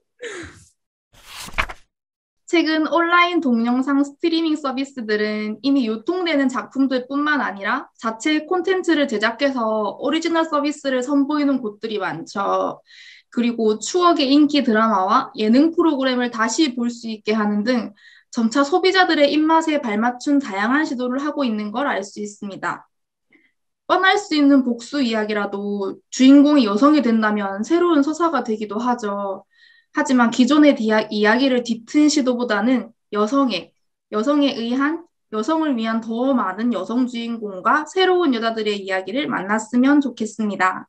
최근 온라인 동영상 스트리밍 서비스들은 이미 유통되는 작품들뿐만 아니라 자체 콘텐츠를 제작해서 오리지널 서비스를 선보이는 곳들이 많죠. 그리고 추억의 인기 드라마와 예능 프로그램을 다시 볼 수 있게 하는 등 점차 소비자들의 입맛에 발맞춘 다양한 시도를 하고 있는 걸 알 수 있습니다. 뻔할 수 있는 복수 이야기라도 주인공이 여성이 된다면 새로운 서사가 되기도 하죠. 하지만 기존의 이야기를 뒤튼 시도보다는 여성에 의한, 여성을 위한 더 많은 여성 주인공과 새로운 여자들의 이야기를 만났으면 좋겠습니다.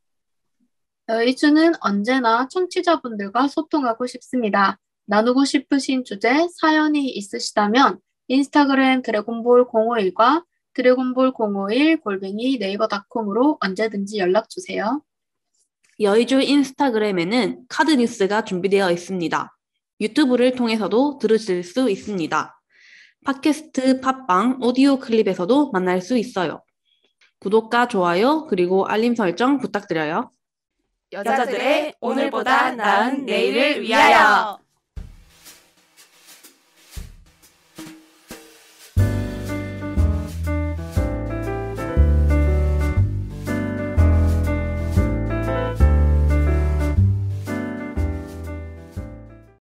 여의주는 언제나 청취자분들과 소통하고 싶습니다. 나누고 싶으신 주제, 사연이 있으시다면 인스타그램 드래곤볼 051과 드래곤볼 051 네이버닷컴으로 언제든지 연락주세요. 여의주 인스타그램에는 카드 뉴스가 준비되어 있습니다. 유튜브를 통해서도 들으실 수 있습니다. 팟캐스트, 팟빵, 오디오 클립에서도 만날 수 있어요. 구독과 좋아요, 그리고 알림 설정 부탁드려요. 여자들의 오늘보다 나은 내일을 위하여.